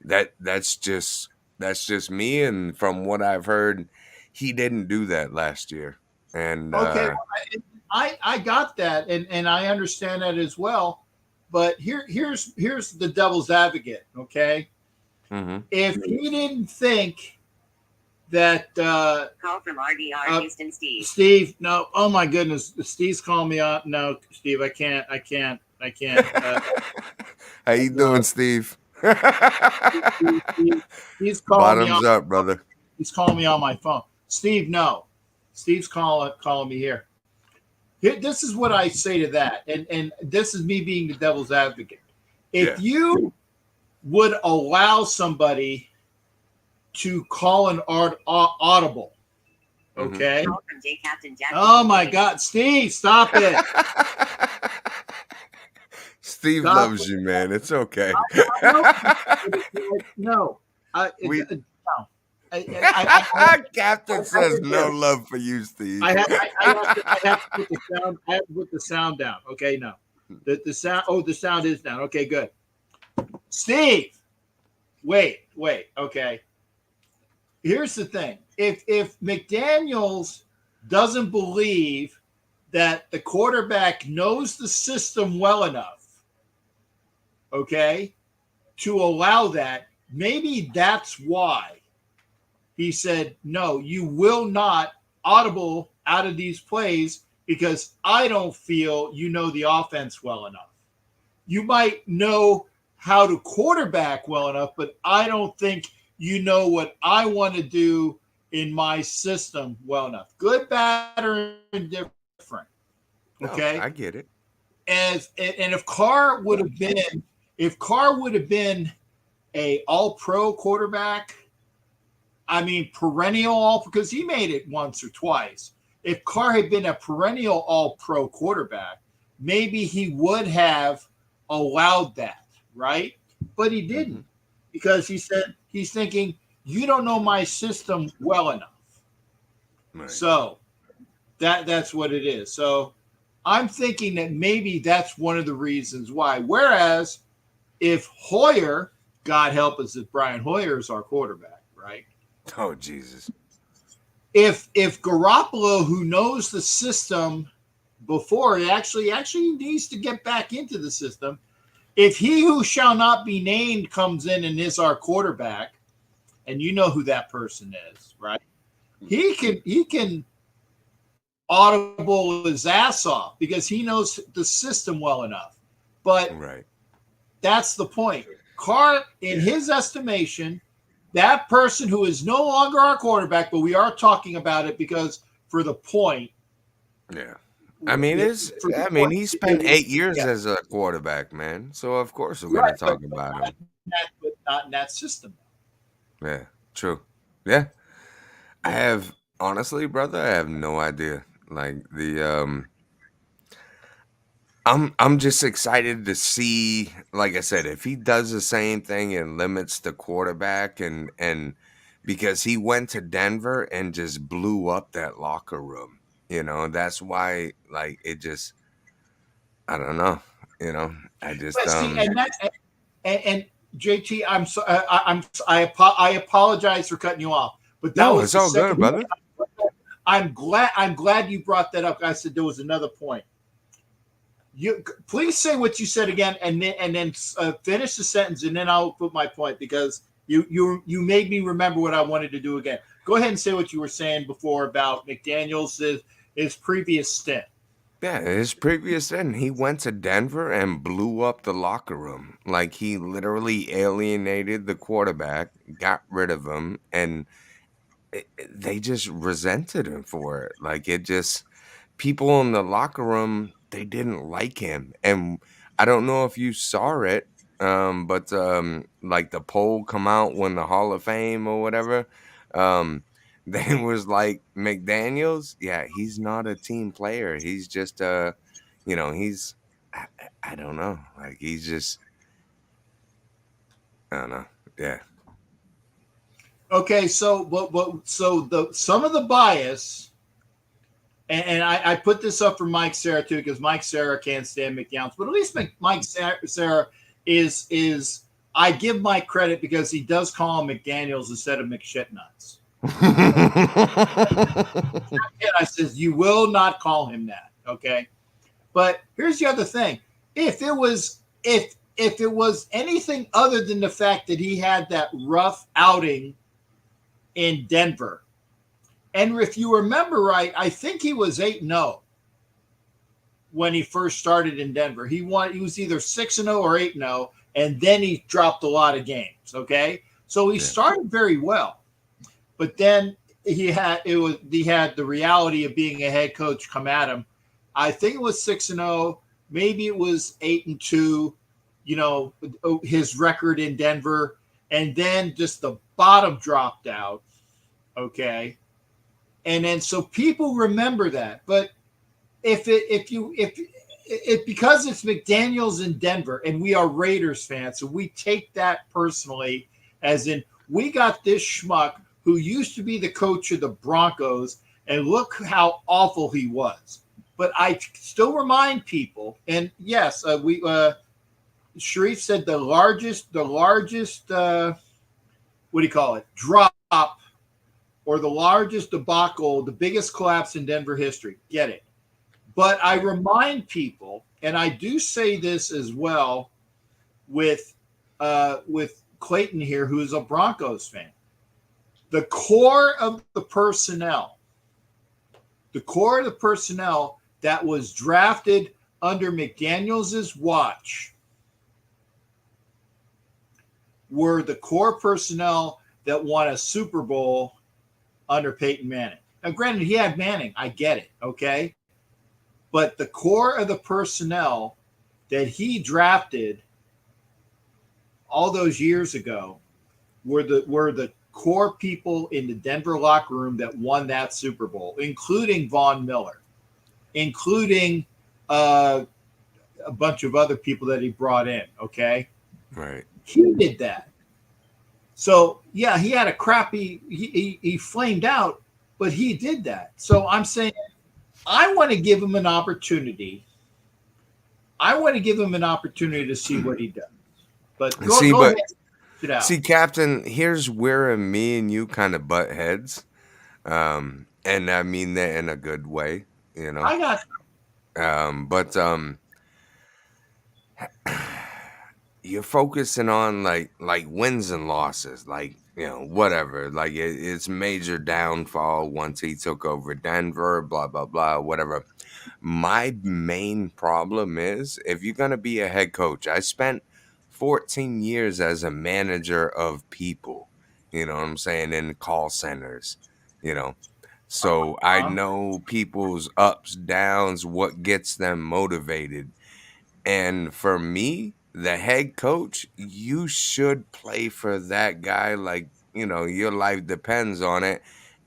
That's just me, and from what I've heard, he didn't do that last year. And Okay. I got that, and I understand that as well. But here's the devil's advocate. Okay, mhm. if he didn't think that Call from RDR Houston Steve. Steve. No, oh my goodness, Steve's calling me on. No, Steve, I can't. How you No, doing, Steve? He's calling me on. Bottoms up, brother. He's calling me on my phone. Steve, no, Steve's calling me here. This is what I say to that, and this is me being the devil's advocate. Yeah. If you would allow somebody to call an audible, okay? Call from J Captain Jack. Oh my God, Steve, stop it! Steve Stop loves it. you, man. It's okay. No, We- no. I Captain says no love for you, Steve. I have to put the sound. I have to put the sound down. Okay, no, the sound. Oh, the sound is down. Okay, good. Steve, wait. Okay, here's the thing. If McDaniels doesn't believe that the quarterback knows the system well enough, okay, to allow that, maybe that's why he said, no, you will not audible out of these plays because I don't feel you know the offense well enough. You might know how to quarterback well enough, but I don't think you know what I want to do in my system well enough. Good, bad, or indifferent. Okay. No, I get it. And if Carr would have been a all-pro quarterback, I mean, perennial all, because he made it once or twice. If Carr had been a perennial all-pro quarterback, maybe he would have allowed that, right? But he didn't, because he said he's thinking, you don't know my system well enough. Right. So that's what it is. So I'm thinking that maybe that's one of the reasons why. Whereas if Hoyer, God help us if Brian Hoyer is our quarterback, right? Oh, Jesus. If Garoppolo, who knows the system before, he actually needs to get back into the system. If he who shall not be named comes in and is our quarterback, and you know who that person is, right? He can audible his ass off because he knows the system well enough. But Right. that's the point. Carr, in his estimation, that person who is no longer our quarterback, but we are talking about it because for the point. Yeah. I mean, he spent 8 years as a quarterback, man. So of course we're gonna talk about him. But not in that system. Yeah, true. Yeah. I have honestly, brother, I have no idea. Like I'm just excited to see, like I said, if he does the same thing and limits the quarterback and because he went to Denver and just blew up that locker room. That's why like it just I don't know, I just But see, and JT, I apologize for cutting you off, but that No, was it's the all good, second. brother. I'm glad you brought that up. I said there was another point. You please say what you said again, and then finish the sentence, and then I'll put my point because you made me remember what I wanted to do again. Go ahead and say what you were saying before about McDaniels' his previous stint. Yeah, his previous stint, he went to Denver and blew up the locker room. Like he literally alienated the quarterback, got rid of him, and they just resented him for it. Like it just people in the locker room, they didn't like him. And I don't know if you saw it, but like the poll come out when the Hall of Fame or whatever, they was like McDaniels, yeah, he's not a team player. He's just he's I don't know. Like he's just I don't know. Yeah. Okay, so the some of the bias, and I put this up for Mike Sarah too because Mike Sarah can't stand McDaniels, but at least Mike Sarah is I give Mike credit because he does call him McDaniels instead of McShitnuts. And I says you will not call him that, okay? But here's the other thing: if it was anything other than the fact that he had that rough outing in Denver. And if you remember right, I think he was 8-0 when he first started in Denver. He was either 6-0 or 8-0, and then he dropped a lot of games. Okay, so he Yeah. started very well, but then he had the reality of being a head coach come at him. I think it was 6-0, maybe it was 8-2. You know, his record in Denver, and then just the bottom dropped out. Okay, and then so people remember that, but if because it's McDaniels in Denver and we are Raiders fans, so we take that personally, as in we got this schmuck who used to be the coach of the Broncos, and look how awful he was. But I still remind people, and yes, Sharif said the largest, what do you call it, drop, or the largest debacle, the biggest collapse in Denver history. Get it. But I remind people, and I do say this as well with Clayton here, who's a Broncos fan. The core of the personnel that was drafted under McDaniels' watch were the core personnel that won a Super Bowl under Peyton Manning. Now, granted, he had Manning. I get it, okay? But the core of the personnel that he drafted all those years ago were the core people in the Denver locker room that won that Super Bowl, including Von Miller, including a bunch of other people that he brought in, okay? Right. He did that. So, yeah, he had a crappy, he flamed out, but he did that. So I'm saying I want to give him an opportunity. I want to give him an opportunity to see what he does. But go ahead. Sit out. See, Captain, here's where me and you kind of butt heads. And I mean that in a good way, you know. I got But you're focusing on like wins and losses, like, you know, whatever. Like it's major downfall once he took over Denver, blah blah blah, whatever. My main problem is if you're gonna be a head coach, I spent 14 years as a manager of people. You know what I'm saying, in call centers. You know, so I know people's ups, downs, what gets them motivated. And for me, the head coach, you should play for that guy like, you know, your life depends on it.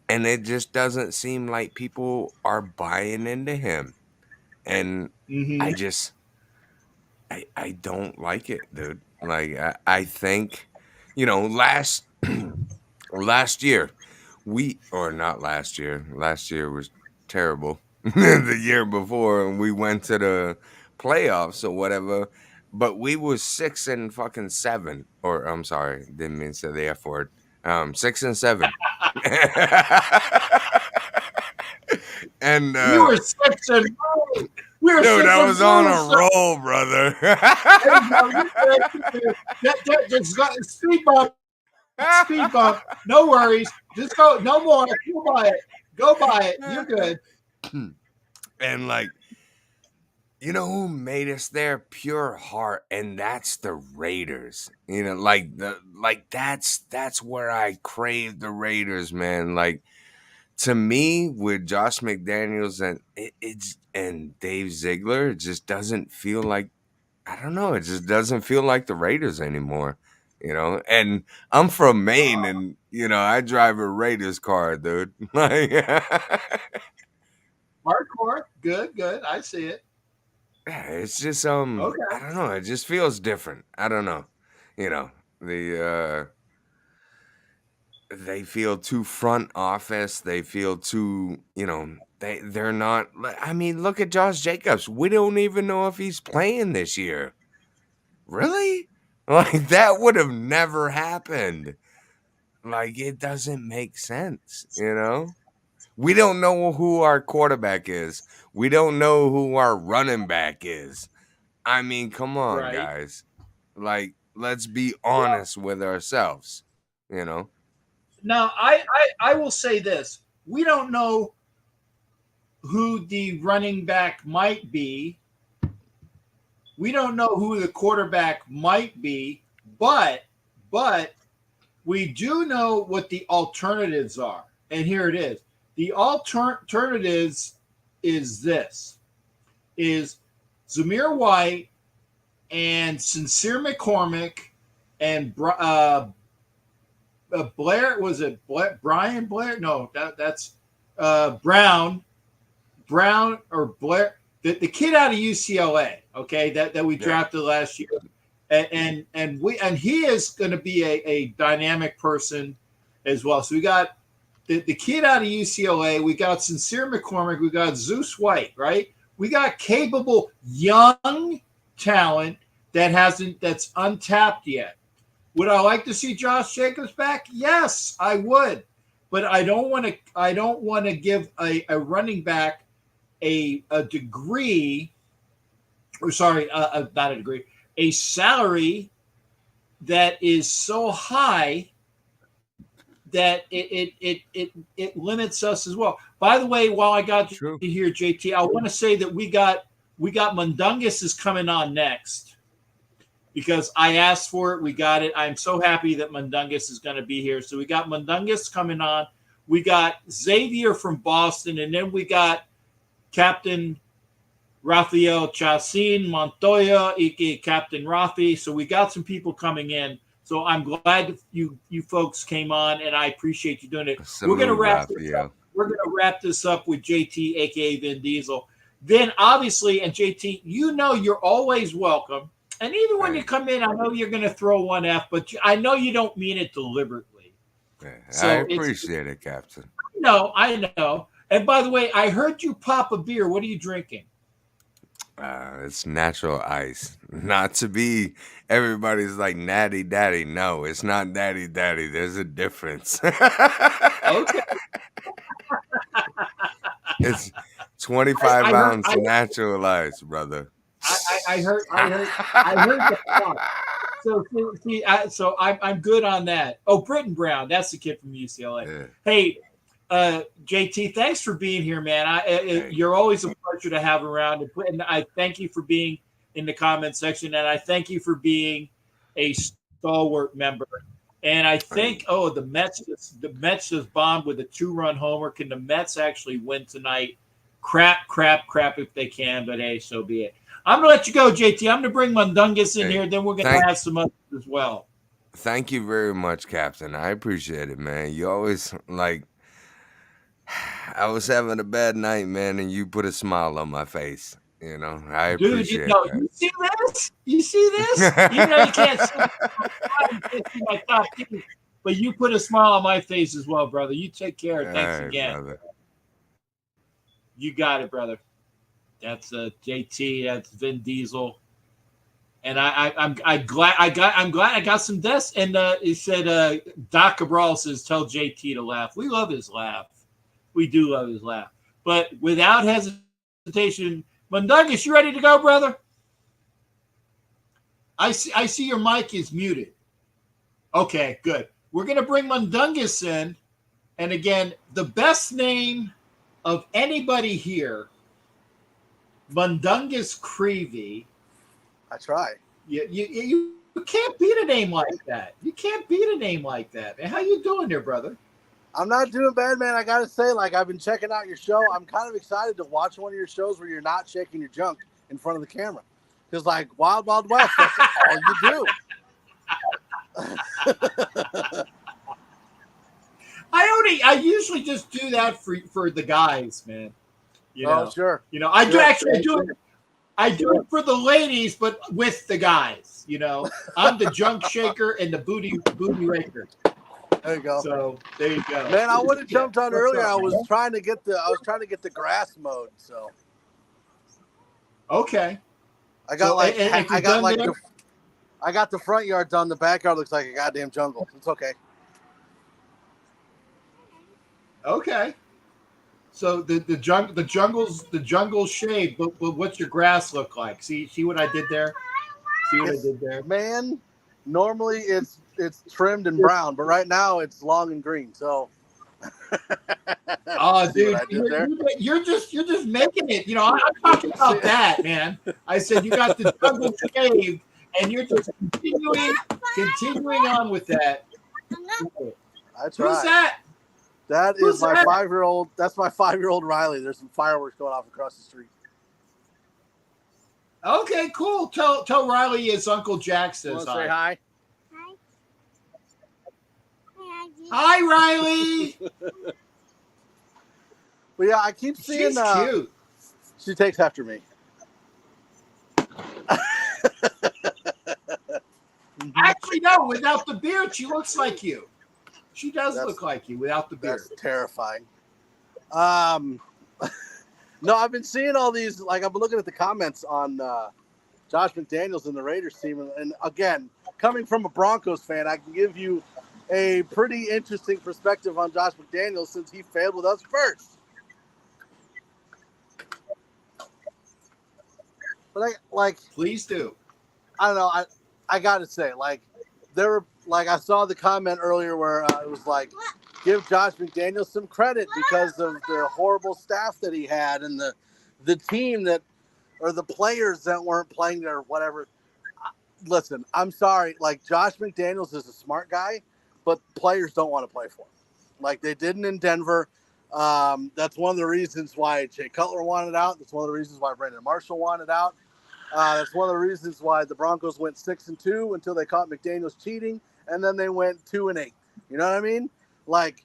And it just doesn't seem like people are buying into him. And I just, I don't like it, dude. Like, I think, you know, last year, or not last year was terrible. The year before, and we went to the playoffs or whatever, but we was 6-7, or I'm sorry, didn't mean to say the F word. 6-7. And we were 6-0. We were dude, 6 I and was on 4, a so roll, brother. just got speed bump. No worries. Just go. No more. Go buy it. Go buy it. You're good. And like, you know who made us there? Pure heart, and that's the Raiders. You know, that's where I crave the Raiders, man. Like, to me, with Josh McDaniels and it's and Dave Ziegler, it just doesn't feel like, I don't know, it just doesn't feel like the Raiders anymore. You know, and I'm from Maine, and you know I drive a Raiders car, dude. Like, Hardcore. Good. Good. I see it. yeah, it's just Okay. I don't know, it just feels different. I don't know. You know, they feel too front office, they feel too, you know, they're not, I mean, look at Josh Jacobs. We don't even know if he's playing this year. Really? Like that would have never happened. Like it doesn't make sense, you know? We don't know who our quarterback is. We don't know who our running back is. I mean, come on, Right. guys. Like, let's be Well, honest with ourselves, you know? Now, I will say this: we don't know who the running back might be. We don't know who the quarterback might be, but we do know what the alternatives are. And here it is. The alternatives is this is Zamir White and Sincere McCormick and Blair, was it Brian Blair? No, that's Brown or Blair, the kid out of UCLA. Okay, that we drafted last year, and he is going to be a dynamic person as well. So we got the kid out of UCLA. We got Sincere McCormick. We got Zeus White. Right. We got capable young talent that's untapped yet. Would I like to see Josh Jacobs back? Yes, I would. But I don't want to give a running back a degree, or sorry, not a degree, a salary that is so high that it limits us as well. By the way, while I got you here, JT, I want to say that we got Mundungus is coming on next. Because I asked for it, we got it. I'm so happy that Mundungus is going to be here. So we got Mundungus coming on. We got Xavier from Boston, and then we got Captain Rafael Chacin Montoya, aka Captain Rafi. So we got some people coming in. So I'm glad you folks came on, and I appreciate you doing it. We're going to wrap this up. We're going to wrap this up with JT, aka Vin Diesel. Then obviously, and JT, you're always welcome. And even when you come in, I know you're going to throw one F, but I know you don't mean it deliberately. Yeah, so I appreciate it, Captain. I know. And by the way, I heard you pop a beer. What are you drinking? It's natural ice. Not to be everybody's like natty daddy. No, it's not natty daddy. There's a difference. Okay. It's 25 ounce natural ice, brother. I heard the pop. So I'm good on that. Oh, Britton Brown, that's the kid from UCLA. Yeah. Hey, JT, thanks for being here, man. You're always a pleasure to have around, and I thank you for being in the comment section, and I thank you for being a stalwart member. And I think, the Mets just bombed with a 2-run homer. Can the Mets actually win tonight? Crap if they can, but hey, so be it. I'm going to let you go, JT. I'm going to bring Mundungus in here. Then we're going to have some others as well. Thank you very much, Captain. I appreciate it, man. You always, I was having a bad night, man, and you put a smile on my face. I appreciate that. You see this? You can't see my top teeth, but you put a smile on my face as well, brother. You take care. Thanks again. Brother. You got it, brother. That's JT. That's Vin Diesel, and I'm glad I got some deaths. And he said Doc Cabral says tell JT to laugh. We love his laugh. We do love his laugh. But without hesitation, Mundungus, you ready to go, brother? I see your mic is muted. Okay, good. We're gonna bring Mundungus in, and again, the best name of anybody here. Mundungus Creevy. That's right. You can't beat a name like that. You can't beat a name like that. Man, how you doing there, brother? I'm not doing bad, man. I got to say, I've been checking out your show. I'm kind of excited to watch one of your shows where you're not shaking your junk in front of the camera. Because, Wild Wild West, that's all you do. I usually just do that for the guys, man. Sure. I do it for the ladies, but with the guys. I'm the junk shaker and the booty raker. There you go. So there you go. Man, I would have jumped on earlier. I was trying to get the grass mode. So. Okay. I got I got the front yard done. The backyard looks like a goddamn jungle. It's okay. Okay. So the jungle's shaved, but what's your grass look like? See what I did there? See what I did there? Man, normally it's it's trimmed and brown, but right now it's long and green. So, Oh, see dude, what I did there? you're just making it. You know, I'm talking about that, man. I said you got the jungle shaved, and you're just continuing on with that. That's Who's right. that? That Who's is my that? 5-year-old. That's my 5-year-old Riley. There's some fireworks going off across the street. Okay, cool. Tell Riley his Uncle Jack You says want to say hi? Hi, Riley. But yeah, I keep seeing. She's cute. She takes after me. Actually, no. Without the beard, she looks like you. She does That's- look like you without the beard. That's terrifying. No, I've been seeing all these. Like I've been looking at the comments on Josh McDaniels and the Raiders team, and again, coming from a Broncos fan, I can give you a pretty interesting perspective on Josh McDaniels since he failed with us first. But Please do. I don't know. I gotta say, I saw the comment earlier where it was like, give Josh McDaniels some credit because of the horrible staff that he had and the team that, or the players that weren't playing there, whatever. Listen, I'm sorry. Like Josh McDaniels is a smart guy, but players don't want to play for him. Like they didn't in Denver. That's one of the reasons why Jay Cutler wanted out. That's one of the reasons why Brandon Marshall wanted out. That's one of the reasons why the Broncos went 6-2 until they caught McDaniels cheating, and then they went 2-8. You know what I mean? Like,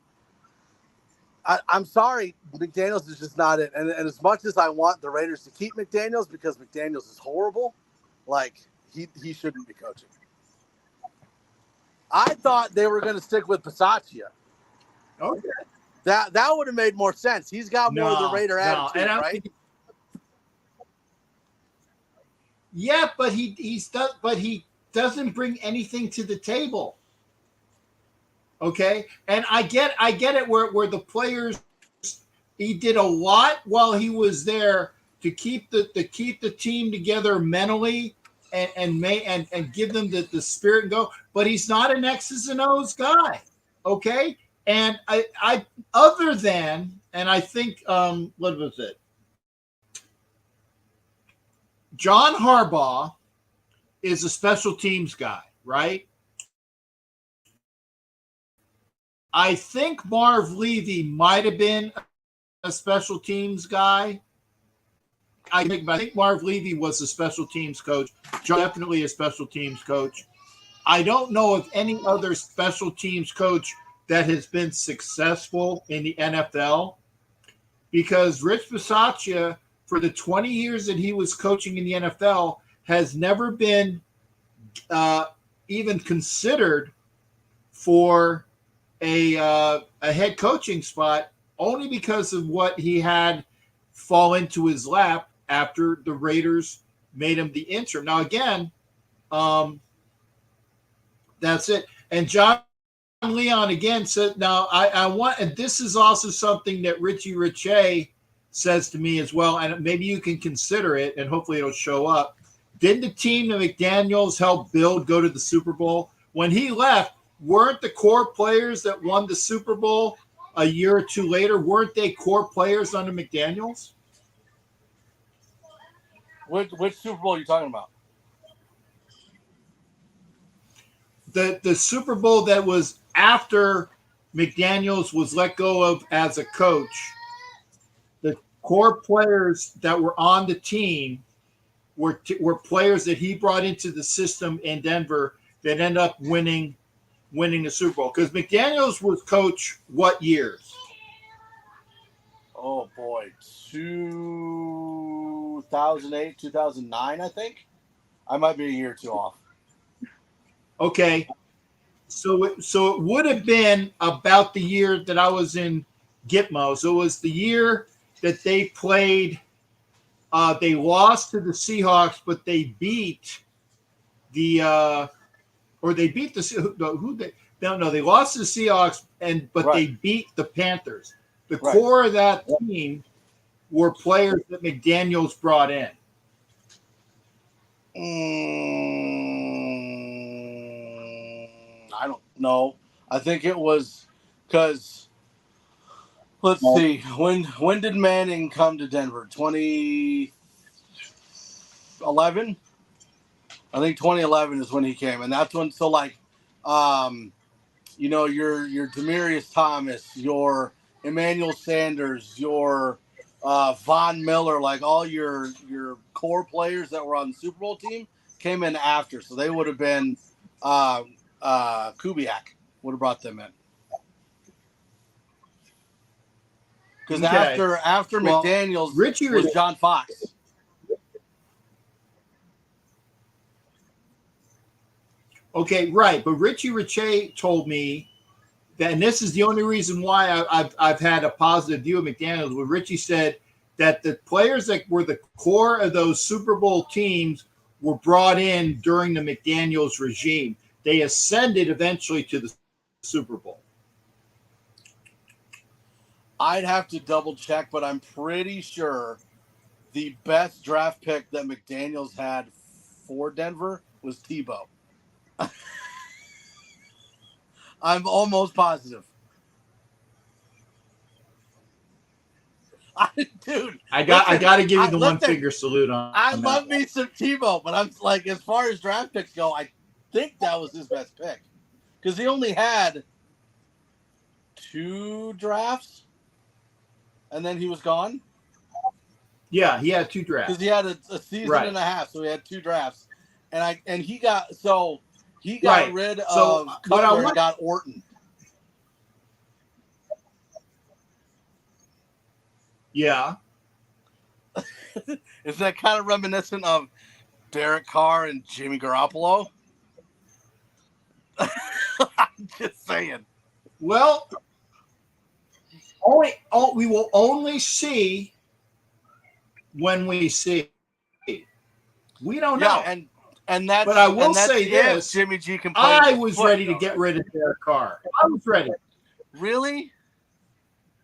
I'm sorry, McDaniels is just not it. And as much as I want the Raiders to keep McDaniels because McDaniels is horrible, like he shouldn't be coaching. I thought they were going to stick with Bisaccia. Okay. That would have made more sense. He's got more of the Raider attitude, right? Yeah, but he doesn't bring anything to the table. Okay, and I get it where the players, he did a lot while he was there to keep the team together mentally and give them the spirit and go. But he's not an X's and O's guy. Okay, and I other than, and I think what was it? John Harbaugh is a special teams guy, right? I think Marv Levy might have been a special teams guy. I think Marv Levy was a special teams coach. John definitely a special teams coach. I don't know of any other special teams coach that has been successful in the NFL because Rich Bisaccia, for the 20 years that he was coaching in the NFL, has never been even considered for a head coaching spot, only because of what he had fall into his lap after the Raiders made him the interim. Now, again, that's it. And John Leon again said, now I want, and this is also something that Richie Riche says to me as well, and maybe you can consider it, and hopefully it'll show up. Didn't the team that McDaniels helped build go to the Super Bowl? When he left, weren't the core players that won the Super Bowl a year or two later, weren't they core players under McDaniels? Which Super Bowl are you talking about? The Super Bowl that was after McDaniels was let go of as a coach. The core players that were on the team were players that he brought into the system in Denver that ended up winning the Super Bowl. Because McDaniels was coach what years? Oh boy, 2008, 2009, I think. I might be a year or two off. Okay, so it would have been about the year that I was in Gitmo. So it was the year that they played. They lost to the Seahawks, but they beat the they beat the they lost to the Seahawks but they beat the Panthers. The core of that team were players that McDaniels brought in. No, I think it was because let's see when did Manning come to Denver? 2011. I think 2011 is when he came, and that's when your Demaryius Thomas, your Emmanuel Sanders, your Von Miller, like all your core players that were on the Super Bowl team came in after, so they would have been Kubiak would have brought them in because after McDaniels Richie was John Fox. Okay, right. But Richie Riche told me that, and this is the only reason why I've had a positive view of McDaniels. Where Richie said that the players that were the core of those Super Bowl teams were brought in during the McDaniels regime. They ascended eventually to the Super Bowl. I'd have to double check, but I'm pretty sure the best draft pick that McDaniels had for Denver was Tebow. I'm almost positive. Dude, I got to give you the one finger salute on. I love me some Tebow, but I'm like, as far as draft picks go, I think that was his best pick because he only had 2 drafts, and then he was gone. Yeah, he had 2 drafts because he had a season and a half, so he had 2 drafts, and he got rid of Cutler and got Orton. Yeah. Is that kind of reminiscent of Derek Carr and Jimmy Garoppolo? I'm just saying. Well, we will only see when we see. We don't know. And that's, but I will say this: Jimmy G can play. I was ready to get rid of Derek Carr. I was ready. Really?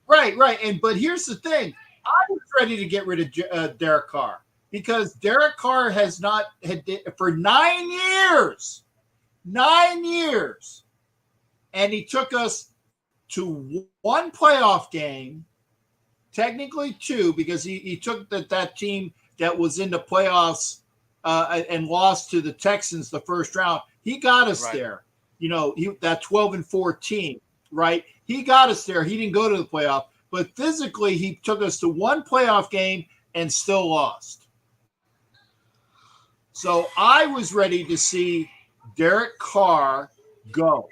Right. But here's the thing: I was ready to get rid of Derek Carr because Derek Carr had for 9 years, and he took us to 1 playoff game, technically 2, because he took that team that was in the playoffs and lost to the Texans the first round. He got us there. That 12-14, right? He got us there. He didn't go to the playoff, but physically he took us to 1 playoff game and still lost. So I was ready to see Derek Carr go.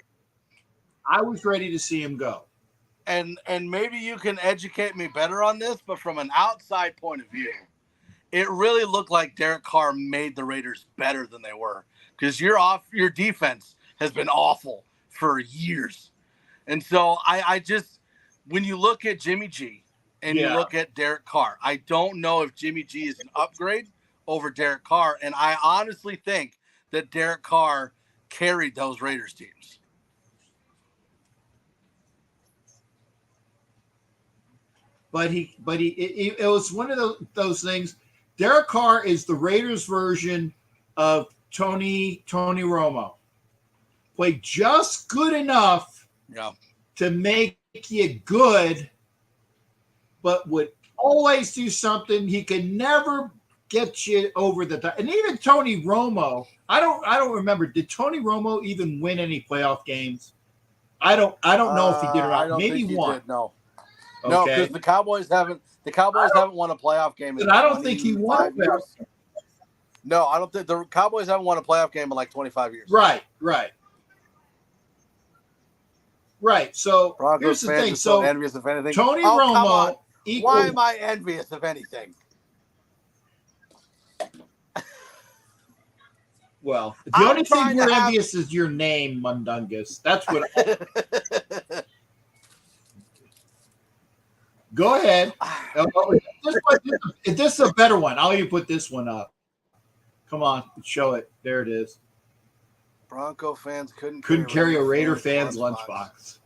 I was ready to see him go. And maybe you can educate me better on this, but from an outside point of view, it really looked like Derek Carr made the Raiders better than they were because your defense has been awful for years. And so I just, when you look at Jimmy G and you look at Derek Carr, I don't know if Jimmy G is an upgrade over Derek Carr. And I honestly think that Derek Carr carried those Raiders teams. But it was one of those things. Derek Carr is the Raiders version of Tony Romo. Played just good enough to make you good, but would always do something. He could never get you over the top. And even Tony Romo, I don't remember. Did Tony Romo even win any playoff games? I don't know if he did or not. Maybe one. Did, no. Okay. No, because the Cowboys haven't won a playoff game in I don't think he won years. No, I don't think the Cowboys haven't won a playoff game in like 25 years. Right. So Broncos here's the thing. So envious of anything. Tony Romo. Why am I envious of anything? Well, the only thing you're envious is your name, Mundungus. That's what. Go ahead. This is a better one. I'll even put this one up. Come on, show it. There it is. Bronco fans couldn't carry a Raider fan's lunchbox.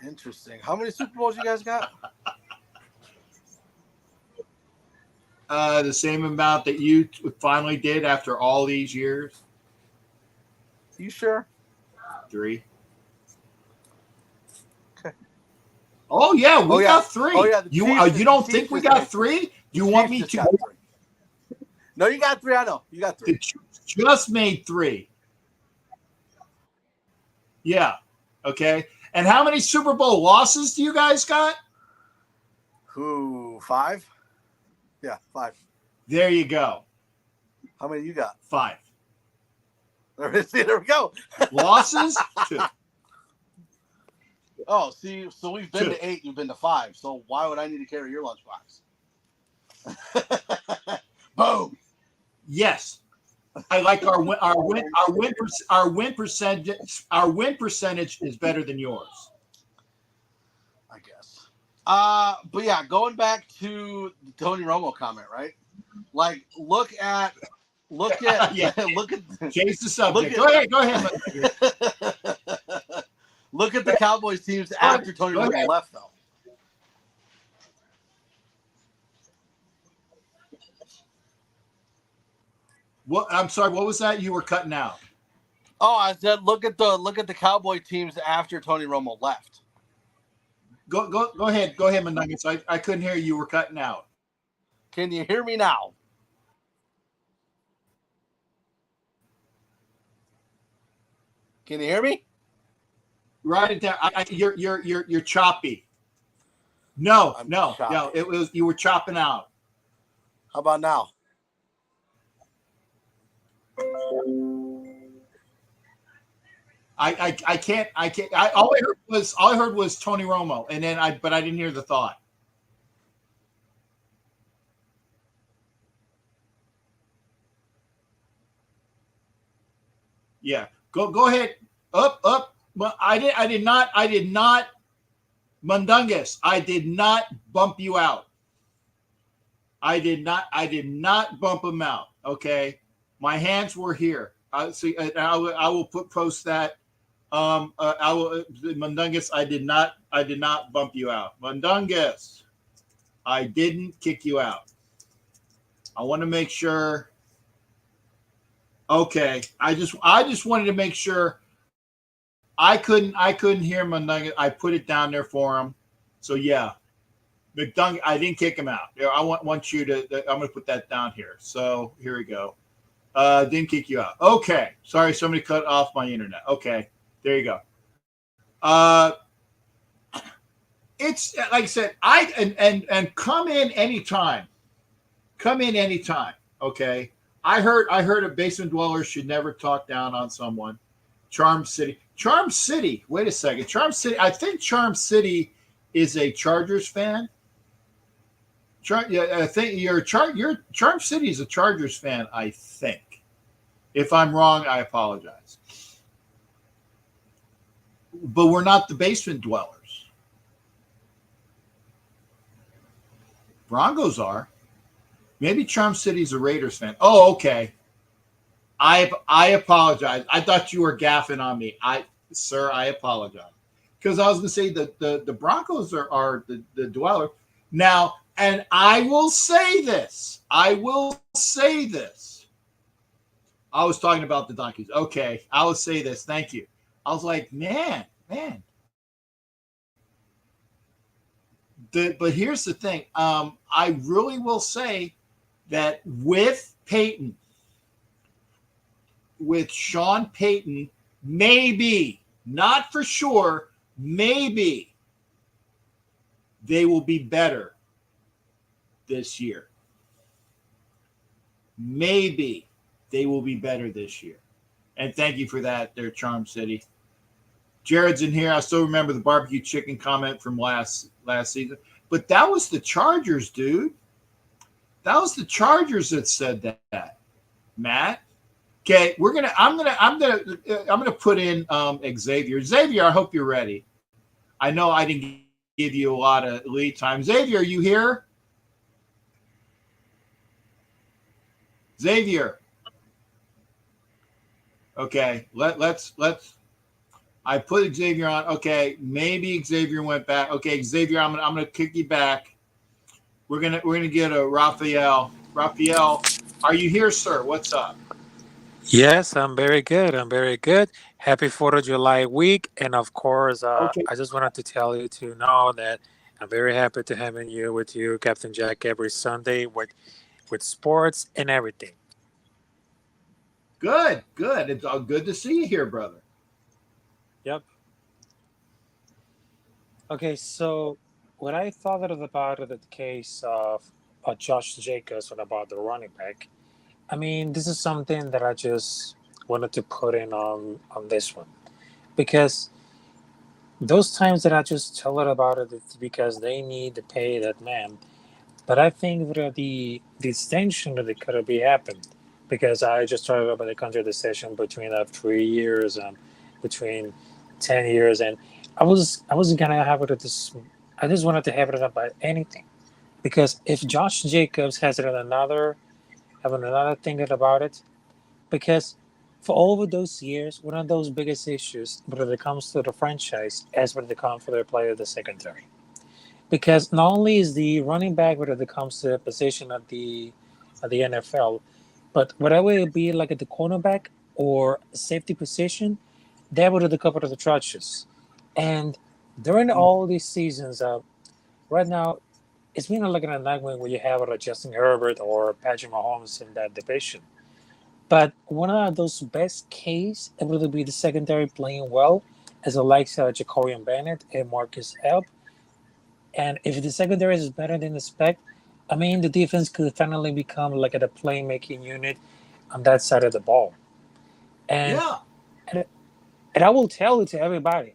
Interesting. How many Super Bowls you guys got? The same amount that you finally did after all these years. You sure? 3. Oh yeah, we got 3. Oh yeah, You don't think we got 3? You want me to? No, you got 3. I know you got 3. The Chiefs just made 3. Yeah. Okay. And how many Super Bowl losses do you guys got? Who? 5? Yeah, 5. There you go. How many you got? 5. There we go. Losses? 2. Oh, see, so we've been 2. to 8. You've been to 5. So why would I need to carry your lunchbox? Boom. Yes. I like our win percentage. Our win percentage is better than yours. I guess. But yeah, going back to the Tony Romo comment, right? Like, look at Yeah. look at Change the subject. Go ahead. look at the Cowboys teams after Tony Romo left, though. What? I'm sorry. What was that? You were cutting out. Oh, I said look at the Cowboy teams after Tony Romo left. Go ahead. Go ahead, Nuggets. I couldn't hear you. You were cutting out. Can you hear me now? Can you hear me? Write it down. You're choppy. No. choppy. It was you were chopping out. How about now? I can't. All I heard was Tony Romo, and then I didn't hear the thought. Yeah, go ahead. Up. I did not. Mundungus, I did not bump you out. I did not bump him out. Okay, my hands were here. I will post that. I will Mundungus. I did not bump you out. Mundungus, I didn't kick you out. I want to make sure. Okay, I just wanted to make sure. I couldn't hear Mundungus. I put it down there for him. So yeah, McDungus. I didn't kick him out. I want you to. I'm going to put that down here. So here we go. Didn't kick you out. Okay, sorry, somebody cut off my internet. Okay. There you go. It's like I said, and come in anytime. Come in anytime. Okay. I heard a basement dweller should never talk down on someone. Charm City. Wait a second. Charm City. I think Charm City is a Chargers fan. I think your Charm City is a Chargers fan. I think. If I'm wrong, I apologize. But we're not the basement dwellers. Broncos are. Maybe Charm City's a Raiders fan. Oh, okay. I apologize. I thought you were gaffing on me. Sir, I apologize. Because I was going to say the Broncos are the dweller. Now, and I will say this. I was talking about the Donkeys. Okay. I will say this. Thank you. I was like, man. But here's the thing. I really will say that with Peyton, with Sean Payton, maybe, not for sure, maybe they will be better this year. Maybe they will be better this year. And thank you for that there, Charm City. Jared's in here. I still remember the barbecue chicken comment from last season. But that was the Chargers, dude. That was the Chargers that said that, Matt. Okay, I'm gonna put in Xavier. Xavier, I hope you're ready. I know I didn't give you a lot of lead time. Xavier, are you here? Xavier. Okay, let's. I put Xavier on. Okay, maybe Xavier went back. Okay, Xavier, I'm gonna kick you back. We're gonna get a Raphael. Raphael, are you here, sir? What's up? Yes, I'm very good. I'm very good. Happy 4th of July week. And of course, Okay, I just wanted to tell you to know that I'm very happy to having you with you, Captain Jack, every Sunday with sports and everything. good, good. It's all good to see you here, brother. Yep. Okay, so what I thought about the case of Josh Jacobs and about the running back, I mean, this is something that I just wanted to put in on this one because those times that I just tell it about it, it's because they need to pay that man. But I think that the extension that it could be happened because I just started about the contract decision between 3 years and between 10 years, and I wasn't gonna have it at this. I just wanted to have it about anything because if Josh Jacobs has it another having another thinking about it, because for all of those years, one of those biggest issues when it comes to the franchise is when it comes for their player the secondary. Because not only is the running back when it comes to the position at the NFL, but whatever it be like at the cornerback or safety position, they were the cover of the trudges. And during all these seasons, right now it's been like an nightmare where you have Justin Herbert or Patrick Mahomes in that division. But one of those best case, it would be the secondary playing well, as the likes of Jacorian Bennett and Marcus Elp. And if the secondary is better than expect, I mean, the defense could finally become like a playmaking unit on that side of the ball. And Yeah, and, and I will tell it to everybody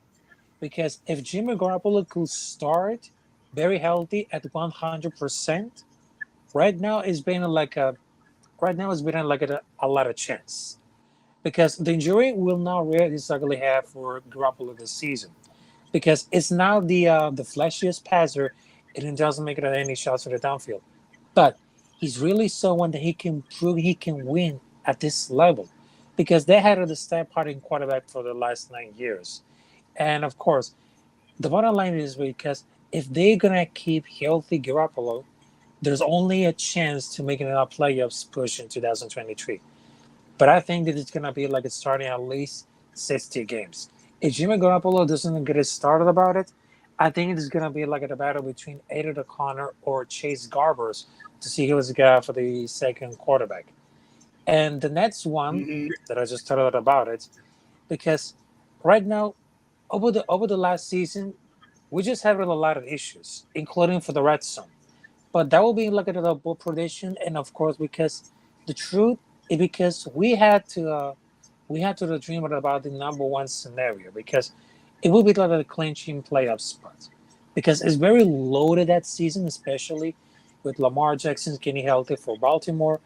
because if Jimmy Garoppolo could start very healthy at 100%, right now it's been like a right now it's been like a lot of chance because the injury will not really certainly have for Garoppolo this season because it's now the flashiest passer and it doesn't make it any shots for the downfield. But he's really someone that he can prove he can win at this level because they had the step part in quarterback for the last 9 years. And of course, the bottom line is because if they're gonna keep healthy Garoppolo, there's only a chance to making a playoffs push in 2023. But I think that it's gonna be like it's starting at least 60 games. If Jimmy Garoppolo doesn't get it started about it, I think it's gonna be like a battle between Aiden O'Connor or Chase Garbers to see who's the guy for the second quarterback. And the next one hmm that I just thought about it because right now over the last season we just having a lot of issues, including for the red zone. But that will be like a double prediction, and of course, because the truth is because we had to dream about the number one scenario because it will be like a clinching playoff spot because it's very loaded that season, especially with Lamar Jackson getting healthy for Baltimore,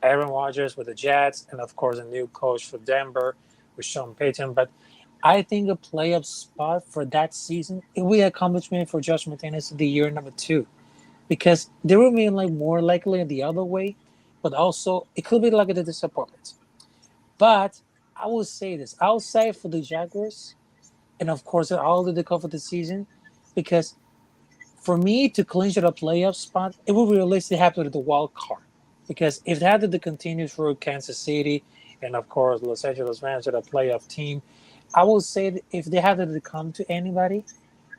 Aaron Rodgers with the Jets, and of course a new coach for Denver with Sean Payton. But I think a playoff spot for that season it will be an accomplishment for Josh McDaniels the year number two because they were being like more likely the other way, but also it could be like a disappointment. But I will say this: I'll say for the Jaguars, and of course I'll do the cover the season, because for me to clinch at a playoff spot, it will realistically happen to the wild card. Because if they had to continue through Kansas City and of course Los Angeles Rams at a playoff team, I will say that if they had to come to anybody,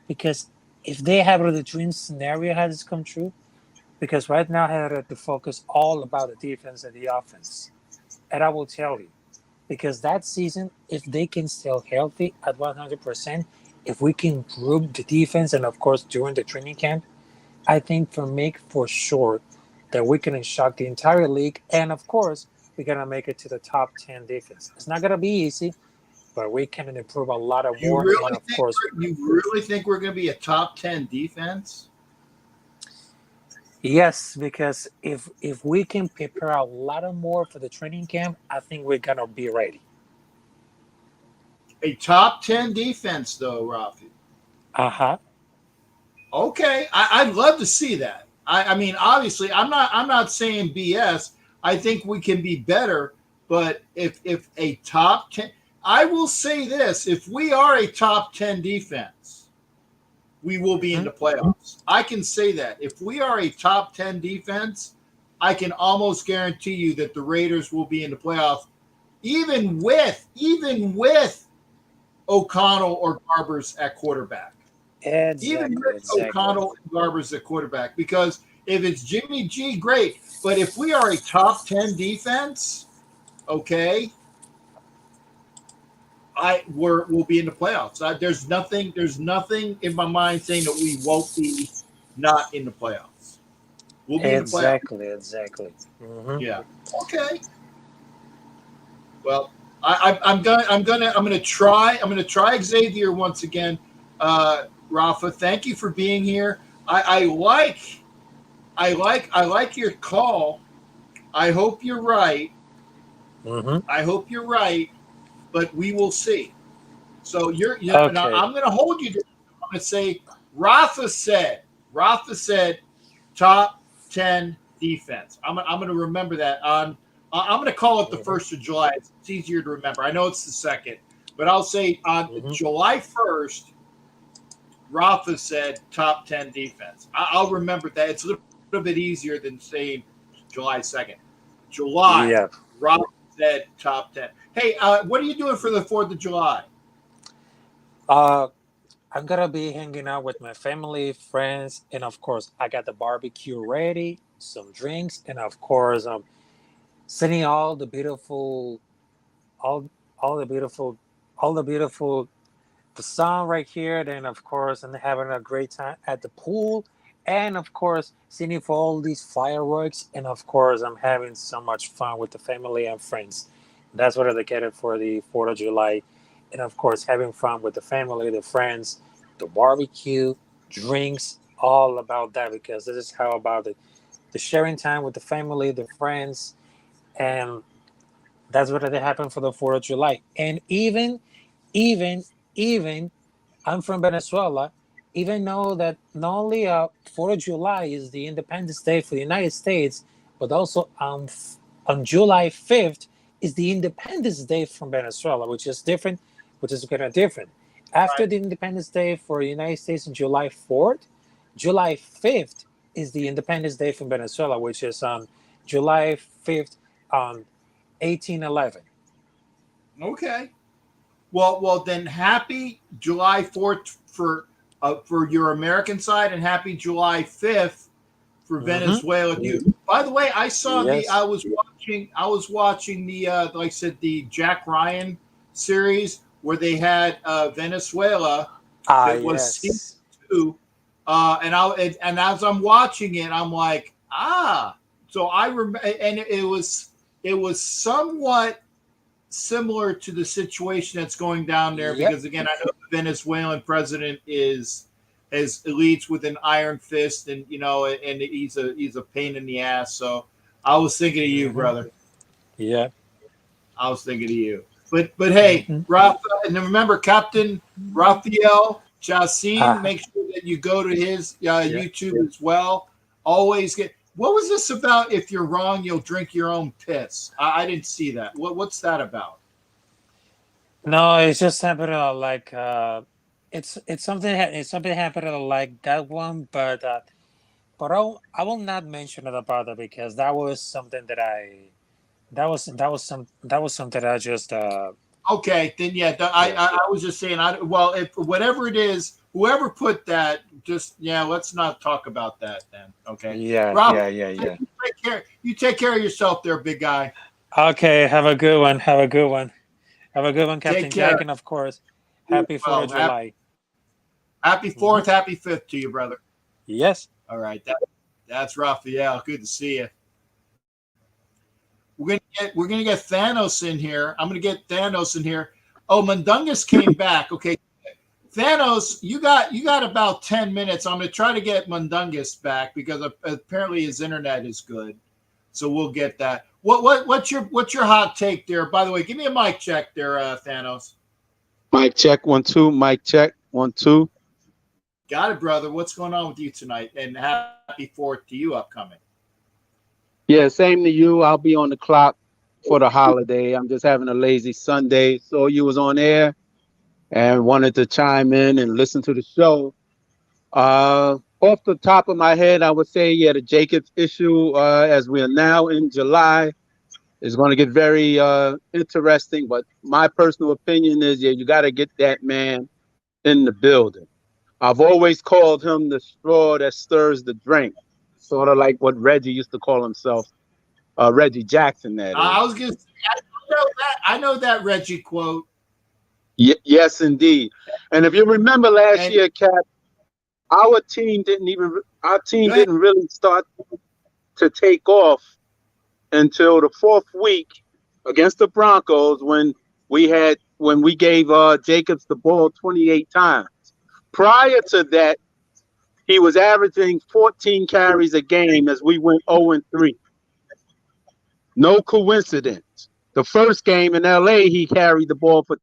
because if they have the dream scenario has come true, because right now I had to focus all about the defense and the offense. And I will tell you, because that season, if they can stay healthy at 100%, if we can improve the defense and of course during the training camp, I think for make for sure that we can shock the entire league. And of course, we're gonna make it to the top 10 defense. It's not gonna be easy, but we can improve a lot of you more. And really of course, think we're going to be a top 10 defense? yes, because if we can prepare a lot of more for the training camp, I think we're gonna be ready. A top 10 defense, though, Rafi. Uh huh. Okay, I'd love to see that. I mean, obviously, I'm not saying BS. I think we can be better, but if a top 10, I will say this: if we are a top 10 defense, we will be in Hmm. the playoffs. I can say that. If we are a top 10 defense, I can almost guarantee you that the Raiders will be in the playoffs, even with O'Connell or Garbers at quarterback. Even with O'Connell and Garbers at quarterback, because if it's Jimmy G, great. But if we are a top 10 defense, okay, we'll be in the playoffs. There's nothing in my mind saying that we won't be not in the playoffs. We'll be in the playoffs. Exactly. Mm-hmm. Yeah. Okay. Well, I'm gonna try Xavier once again. Rafa, thank you for being here. I like your call. I hope you're right. Mm-hmm. I hope you're right, but we will see. So Okay. now I'm going to hold you to. I'm going to say Rafa said top 10 defense. I'm going to remember that. I'm going to call it the 1st of July. It's easier to remember. I know it's the 2nd, but I'll say on July 1st, Rafa said top 10 defense. I'll remember that. It's a little bit easier than saying July 2nd. July, Yeah. Rafa said top 10. Hey, what are you doing for the 4th of July? I'm gonna be hanging out with my family, friends, and of course, I got the barbecue ready, some drinks, and of course, seeing all the beautiful, all the beautiful, the sun right here. Then of course, and having a great time at the pool, and of course, seeing for all these fireworks, and of course, I'm having so much fun with the family and friends. That's what I dedicated for the 4th of July, and of course, having fun with the family, the friends, the barbecue, drinks, all about that because this is how about it. The sharing time with the family, the friends, and that's what happened for the 4th of July. And even, even, I'm from Venezuela. Even know that not only 4th of July is the Independence Day for the United States, but also on July 5th is the Independence Day from Venezuela, which is different, which is kind of different. After the Independence Day for the United States on July 4th, July 5th is the Independence Day from Venezuela, which is on July 5th, 1811. Okay. Well, then happy July 4th for your American side, and happy July 5th for Venezuela. By the way, I saw I was watching the like I said, the Jack Ryan series where they had Venezuela that was season 2. And as I'm watching it, I'm like, so I remember, and it was somewhat similar to the situation that's going down there because again, I know the Venezuelan president leads with an iron fist, and and he's a pain in the ass. So I was thinking of you, brother. Yeah, I was thinking of you. But hey, Rafa, and remember Captain Raphael Chassin. Make sure that you go to his YouTube as well. Always get. What was this about? If you're wrong, you'll drink your own piss. I didn't see that. What's that about? No, it's just happened like it's something happened like that one, but I will not mention it about it because that was something that that was something that I just Okay, then I was just saying. If whatever it is, whoever put that, just let's not talk about that then. Okay. Yeah. Rob, Yeah. You take care of yourself, there, big guy. Okay. Have a good one, Captain Jack, and of course, happy 4th of July. Happy 4th, happy 5th to you, brother. Yes. All right, that's Raphael. Good to see you. We're gonna get Thanos in here. I'm gonna get Thanos in here. Oh, Mundungus came back. Okay, Thanos, you got about 10 minutes. I'm gonna try to get Mundungus back because apparently his internet is good. So we'll get that. What's your hot take there? By the way, give me a mic check there, Thanos. Mic check 1 2. Mic check 1 2. Got it, brother. What's going on with you tonight? And happy 4th to you upcoming. Yeah, same to you. I'll be on the clock for the holiday. I'm just having a lazy Sunday. So you was on air and wanted to chime in and listen to the show. Off the top of my head, I would say, the Jacobs issue, as we are now in July, It's going to get very interesting. But my personal opinion is, yeah, you got to get that man in the building. I've always called him the straw that stirs the drink, sort of like what Reggie used to call himself, Reggie Jackson. That is. I was gonna say, I know that Reggie quote. Yes, indeed. And if you remember last And year, Cap, our team go ahead. didn't really start to take off until the fourth week against the Broncos when we gave Jacobs the ball 28 times. Prior to that, he was averaging 14 carries a game as we went 0-3. No coincidence. The first game in LA, he carried the ball for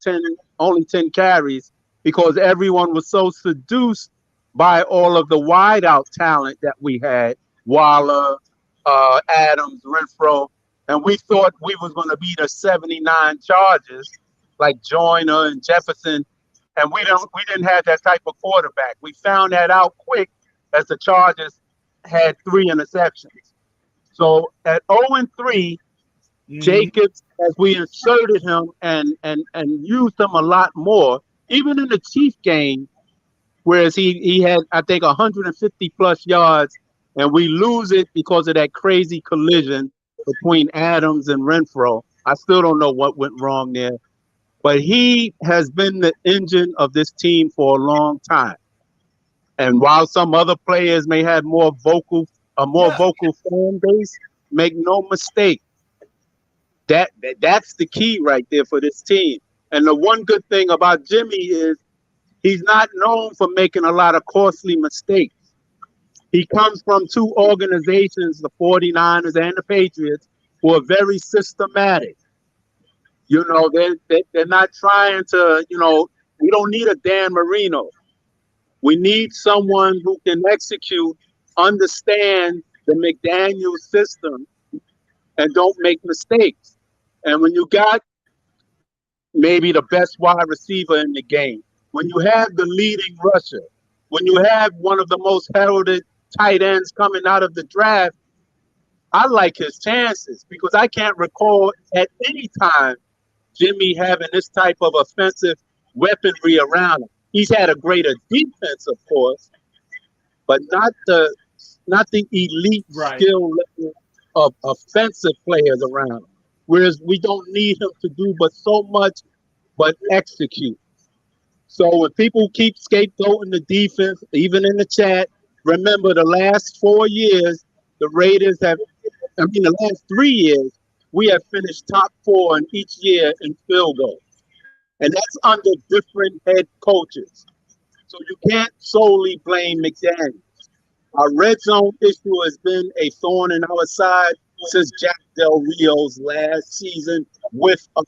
only 10 carries because everyone was so seduced by all of the wideout talent that we had, Waller, Adams, Renfro, and we thought we was going to be the 79 Chargers like Joyner and Jefferson, and we didn't have that type of quarterback. We found that out quick as the Chargers had 3 interceptions. So at 0-3, Jacobs, as we inserted him and used him a lot more, even in the Chief game, whereas he had, I think, 150 plus yards, and we lose it because of that crazy collision between Adams and Renfro. I still don't know what went wrong there, but he has been the engine of this team for a long time. And while some other players may have a more vocal fan base, make no mistake, that's the key right there for this team. And the one good thing about Jimmy is he's not known for making a lot of costly mistakes. He comes from 2 organizations, the 49ers and the Patriots, who are very systematic. You know, they're not trying to, we don't need a Dan Marino. We need someone who can execute, understand the McDaniel system, and don't make mistakes. And when you got maybe the best wide receiver in the game, when you have the leading rusher, when you have one of the most heralded tight ends coming out of the draft, I like his chances because I can't recall at any time Jimmy having this type of offensive weaponry around him. He's had a greater defense, of course, but not the elite skill level of offensive players around him. Whereas we don't need him to do but so much but execute. So when people keep scapegoating the defense, even in the chat, remember the last 4 years, the last 3 years, we have finished top 4 in each year in field goals. And that's under different head coaches. So you can't solely blame McDaniel. Our red zone issue has been a thorn in our side since Jack Del Rio's last season with us.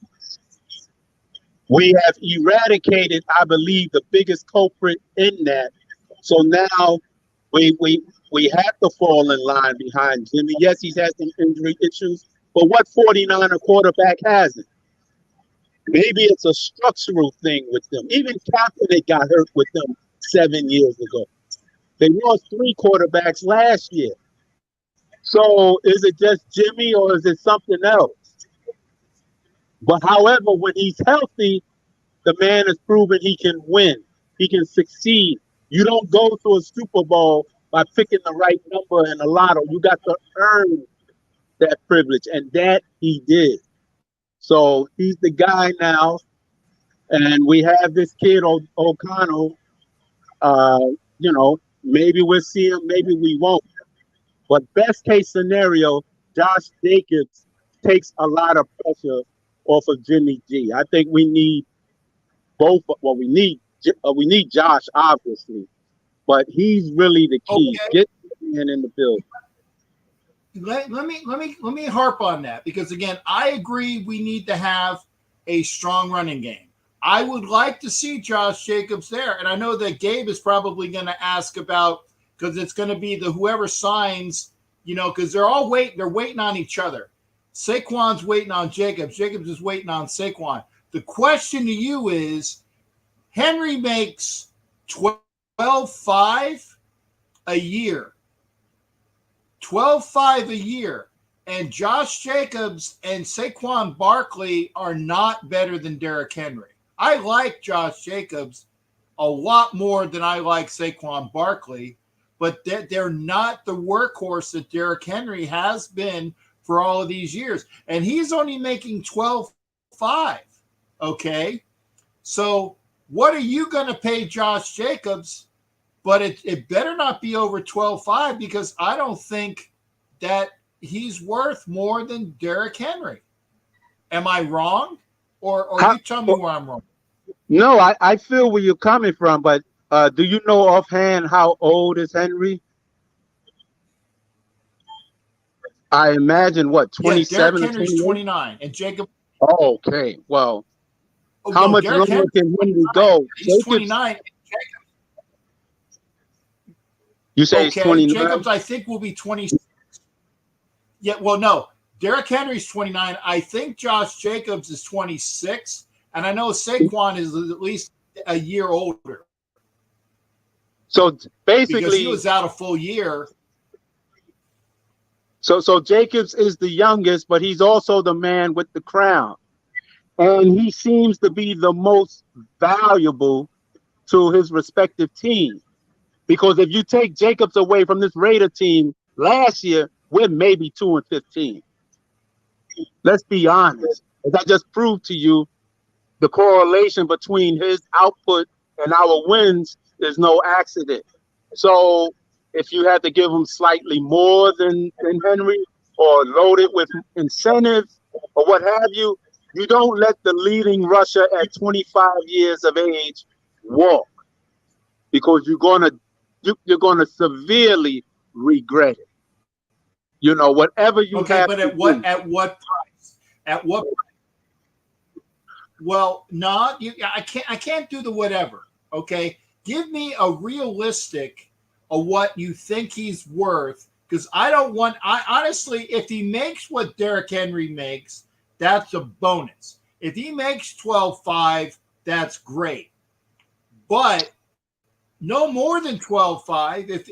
We have eradicated, I believe, the biggest culprit in that. So now we have to fall in line behind Jimmy. Yes, he's had some injury issues, but what 49er quarterback hasn't? Maybe it's a structural thing with them. Even Kaepernick got hurt with them 7 years ago. They lost 3 quarterbacks last year. So is it just Jimmy or is it something else? But however, when he's healthy, the man has proven he can win. He can succeed. You don't go to a Super Bowl by picking the right number in a lotto. You got to earn that privilege, and that he did. So he's the guy now, and we have this kid O'Connell. Maybe we'll see him, maybe we won't. But best case scenario, Josh Jacobs takes a lot of pressure off of Jimmy G. I think we need both. Well, we need Josh obviously, but he's really the key. Okay. Get him in the building. Let me harp on that because again, I agree we need to have a strong running game. I would like to see Josh Jacobs there, and I know that Gabe is probably going to ask about because it's going to be the whoever signs, because they're waiting on each other. Saquon's waiting on Jacobs. Jacobs is waiting on Saquon. The question to you is, Henry makes 12.5 a year. 12.5 a year. And Josh Jacobs and Saquon Barkley are not better than Derrick Henry. I like Josh Jacobs a lot more than I like Saquon Barkley, but they're not the workhorse that Derrick Henry has been for all of these years. And he's only making 12.5. Okay. So what are you going to pay Josh Jacobs? But it better not be over 12.5 because I don't think that he's worth more than Derrick Henry. Am I wrong? Or you tell me where I'm wrong. No, I feel where you're coming from, but do you know offhand how old is Henry? I imagine what, Yeah, Derrick 27 or Henry's 28? 29 and Jacob. Oh, okay. Well, Oh, how no, much Derrick longer Henry's can Henry 29. go? He's Jacobs, 29. you say he's Okay, 29? Jacobs, I think, will be 26. Yeah, well, no. Derrick Henry's 29. I think Josh Jacobs is 26. And I know Saquon is at least a year older So because he basically, was out a full year. so Jacobs is the youngest, but he's also the man with the crown. And he seems to be the most valuable to his respective team. Because if you take Jacobs away from this Raider team last year, we're maybe 2-15. Let's be honest. As I just proved to you, the correlation between his output and our wins is no accident. So if you had to give him slightly more than Henry or load it with incentives or what have you, you don't let the leading rusher at 25 years of age walk because you're gonna severely regret it. You know, whatever you Okay, have but to at what do. price? At what price? Well, no, I can't do the whatever. Okay. Give me a realistic of what you think he's worth. Because I honestly, if he makes what Derrick Henry makes, that's a bonus. If he makes 12.5, that's great. But no more than 12.5. If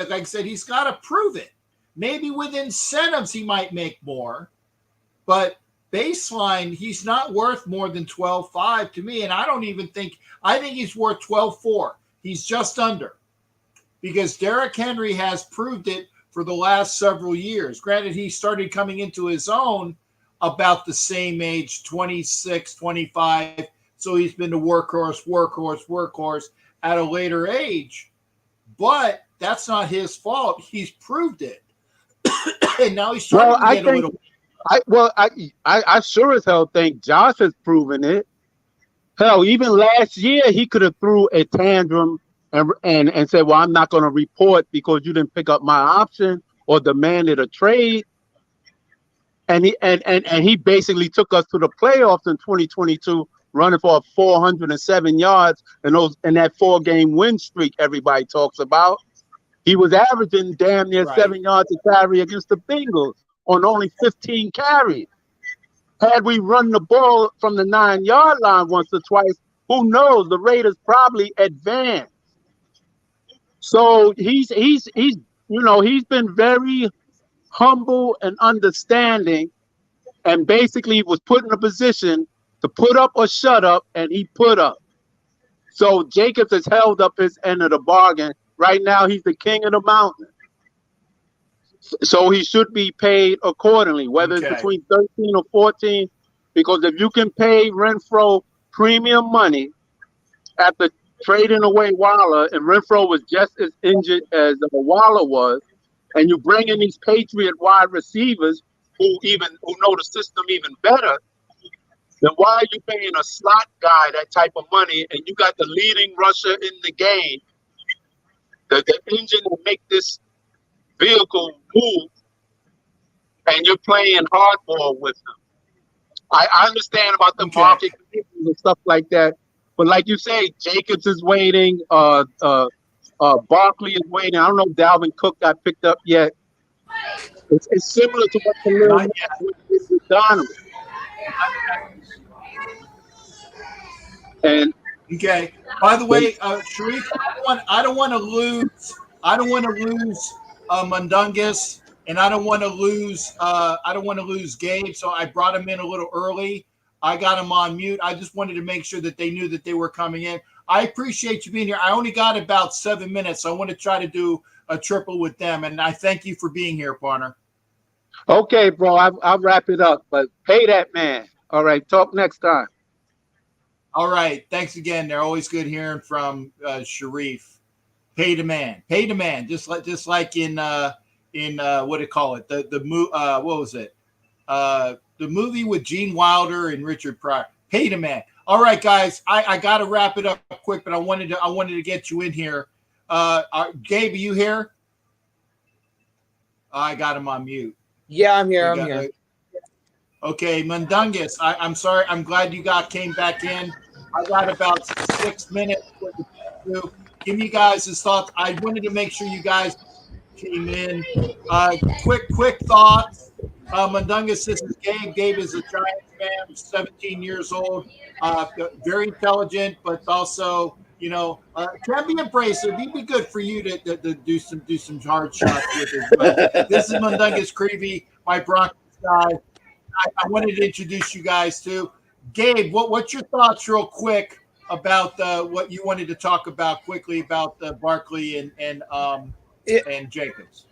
like I said, he's got to prove it. Maybe with incentives, he might make more. But baseline, he's not worth more than 12.5 to me. And I think he's worth 12.4. He's just under. Because Derrick Henry has proved it for the last several years. Granted, he started coming into his own about the same age, 26, 25. So he's been the workhorse at a later age. But that's not his fault. He's proved it. And now he's starting to get a little. I sure as hell think Josh has proven it. Hell, even last year he could have threw a tantrum and said, "Well, I'm not going to report because you didn't pick up my option or demanded a trade." And he basically took us to the playoffs in 2022, running for 407 yards in that 4-game win streak everybody talks about. He was averaging damn near 7 yards a carry against the Bengals on only 15 carries. Had we run the ball from the 9-yard line once or twice, who knows? The Raiders probably advanced. So he's been very humble and understanding, and basically was put in a position to put up or shut up, and he put up. So Jacobs has held up his end of the bargain. Right now, he's the king of the mountain. So he should be paid accordingly, whether it's between 13 or 14, because if you can pay Renfro premium money after trading away Waller, and Renfro was just as injured as Waller was, and you bring in these Patriot wide receivers who know the system even better, then why are you paying a slot guy that type of money and you got the leading rusher in the game, the engine will make this vehicle move, and you're playing hardball with them? I understand about the market conditions and stuff like that, but like you say, Jacobs is waiting, Barkley is waiting. I don't know if Dalvin Cook got picked up yet. It's similar to what Khalil Mack did with Donovan. And okay. By the way, Sharif, I don't want to lose Mundungus. and I don't want to lose. I don't want to lose Gabe, so I brought him in a little early. I got him on mute. I just wanted to make sure that they knew that they were coming in. I appreciate you being here. I only got about 7 minutes, so I want to try to do a triple with them, and I thank you for being here, partner. Okay, bro. I'll wrap it up, but pay that man. All right. Talk next time. All right, thanks again. They're always good hearing from Sharif. Pay the man, pay the man. Just like in what do you call it? What was it? The movie with Gene Wilder and Richard Pryor. Pay the man. All right, guys, I got to wrap it up quick, but I wanted to get you in here. Gabe, are you here? I got him on mute. Yeah, I'm here. I'm here. Okay, Mundungus, I'm sorry. I'm glad you came back in. I got about 6 minutes. Give me guys his thoughts. I wanted to make sure you guys came in. Quick thoughts. Mundungus, this is Gabe. Gabe is a Giants fan, 17 years old, very intelligent, but also, can be abrasive. He'd be good for you to do some hard shots with him. But this is Mundungus Creevy, my Broncos guy. I wanted to introduce you guys to Gabe. What's your thoughts, real quick, about what you wanted to talk about quickly about Barkley and Jacobs?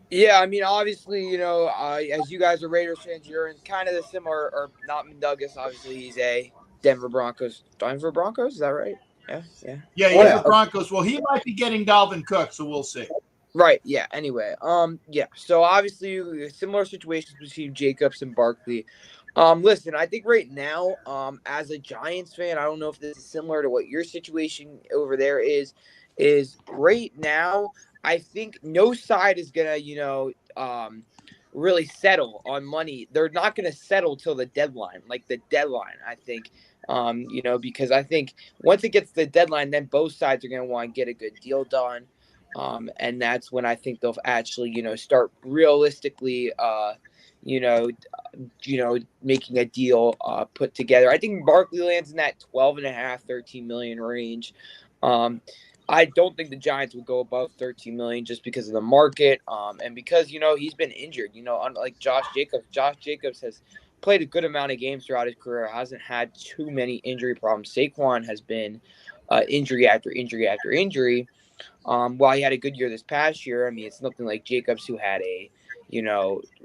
Yeah, I mean, obviously, as you guys are Raiders fans, you're in kind of the similar, or not Douglas. Obviously, he's a Denver Broncos. Is that right? Yeah. Yeah, Broncos. Well, he might be getting Dalvin Cook, so we'll see. Right. Yeah. Anyway. Yeah. So obviously, similar situations between Jacobs and Barkley. Listen, I think right now, as a Giants fan, I don't know if this is similar to what your situation over there is right now. I think no side is gonna, really settle on money. They're not gonna settle till the deadline, I think, because I think once it gets to the deadline, then both sides are gonna want to get a good deal done. And that's when I think they'll actually, start realistically, making a deal put together. I think Barkley lands in that 12.5, 13 million range. I don't think the Giants would go above 13 million just because of the market. And because, he's been injured, unlike Josh Jacobs has played a good amount of games throughout his career, hasn't had too many injury problems. Saquon has been injury after injury after injury. While he had a good year this past year, I mean, it's nothing like Jacobs, who had a,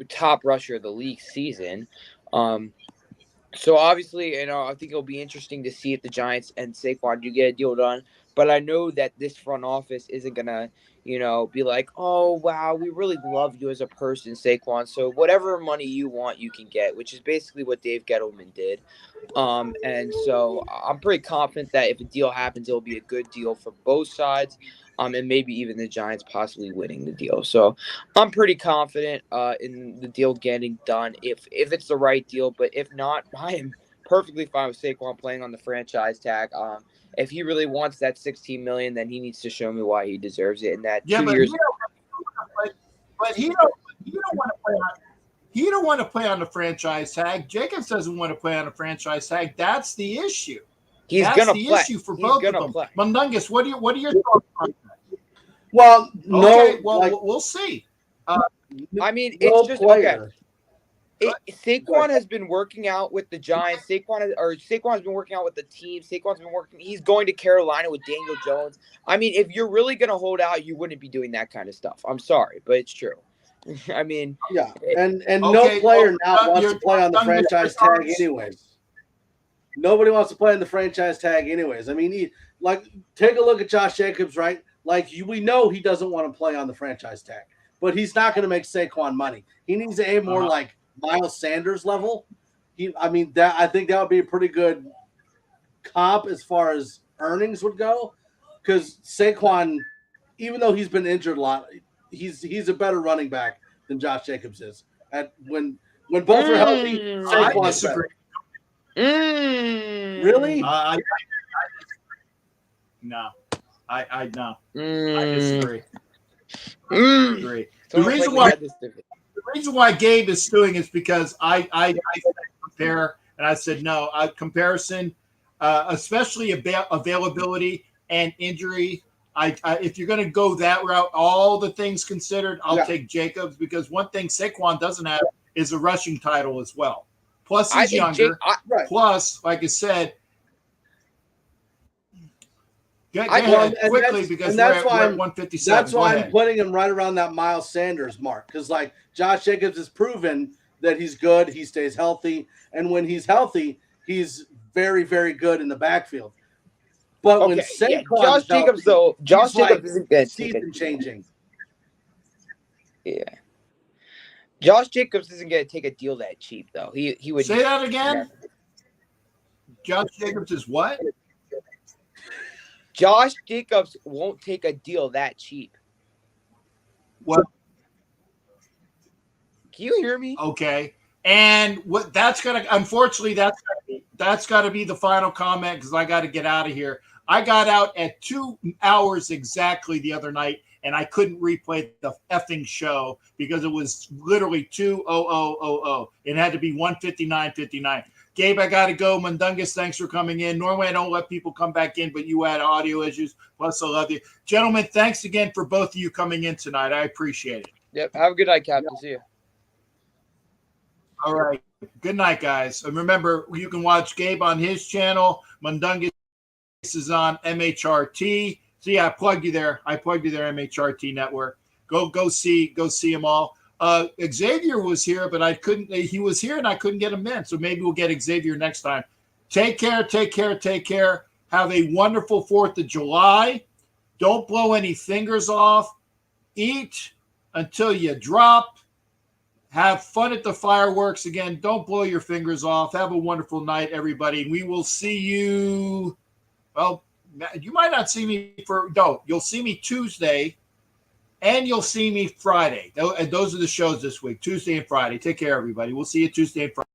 top rusher of the league season. So obviously, I think it'll be interesting to see if the Giants and Saquon do get a deal done. But I know that this front office isn't gonna, be like, oh wow, we really love you as a person, Saquon. So whatever money you want, you can get, which is basically what Dave Gettleman did. And so I'm pretty confident that if a deal happens, it'll be a good deal for both sides. And maybe even the Giants possibly winning the deal. So I'm pretty confident in the deal getting done if it's the right deal. But if not, I am perfectly fine with Saquon playing on the franchise tag. If he really wants that 16 million, then he needs to show me why he deserves it. And that 2 years. But he don't want to play on. He don't want to play on the franchise tag. Jacobs doesn't want to play on the franchise tag. That's the issue. That's the issue for both of them. Mundungus, what are your thoughts on that? Well, we'll see. I mean, it's just player. Okay. Saquon has been working out with the Giants. Saquon has been working out with the team. He's going to Carolina with Daniel Jones. I mean, if you're really going to hold out, you wouldn't be doing that kind of stuff. I'm sorry, but it's true. I mean, yeah, and no player now wants to play on the franchise tag anyways. Nobody wants to play on the franchise tag anyways. I mean, take a look at Josh Jacobs, right? We know he doesn't want to play on the franchise tag, but he's not going to make Saquon money. He needs to aim more like Miles Sanders level. I think that would be a pretty good comp as far as earnings would go, because Saquon, even though he's been injured a lot, he's a better running back than Josh Jacobs is. When both are healthy, Saquon's better. Really? No. I disagree. Agree. The reason why Gabe is suing is because I compare, and I said no. Comparison, especially availability and injury If you're going to go that route, all the things considered, I'll Yeah. take Jacobs, because one thing Saquon doesn't have is a rushing title as well. Plus, I he's think younger. Right. Plus, like I said, go I- ahead Well, and quickly that's- because and we're that's at, why we're at I'm- 157. That's Go why I'm ahead. putting him right around that Miles Sanders mark, because like Josh Jacobs has proven that he's good, he stays healthy, and when he's healthy, he's very, very good in the backfield. But when Okay, Saquon yeah, Josh is Jacobs healthy, though. Josh he's like Jacobs isn't going to take a season changing. Yeah. Josh Jacobs isn't going to take a deal that cheap though. He would Say that again. never. Josh Jacobs is what? Josh Jacobs won't take a deal that cheap. What? Can you hear me? Okay. And what that's gonna, unfortunately, that's got to be the final comment because I got to get out of here. I got out at 2 hours exactly the other night, and I couldn't replay the effing show because it was literally 2:00:00. It had to be 1:59:59. Gabe, I got to go. Mundungus, thanks for coming in. Normally, I don't let people come back in, but you had audio issues. Plus, I love you. Gentlemen, thanks again for both of you coming in tonight. I appreciate it. Yep. Have a good night, Captain. See you. All right. Good night, guys. And remember, you can watch Gabe on his channel. Mundungus is on MHRT. So yeah, I plugged you there. MHRT network. Go see them all. Xavier was here, but I couldn't. He was here and I couldn't get him in. So maybe we'll get Xavier next time. Take care. Have a wonderful 4th of July. Don't blow any fingers off. Eat until you drop. Have fun at the fireworks. Again, don't blow your fingers off. Have a wonderful night, everybody. And we will see you. Well, you might not see me you'll see me Tuesday and you'll see me Friday. Those are the shows this week, Tuesday and Friday. Take care, everybody. We'll see you Tuesday and Friday.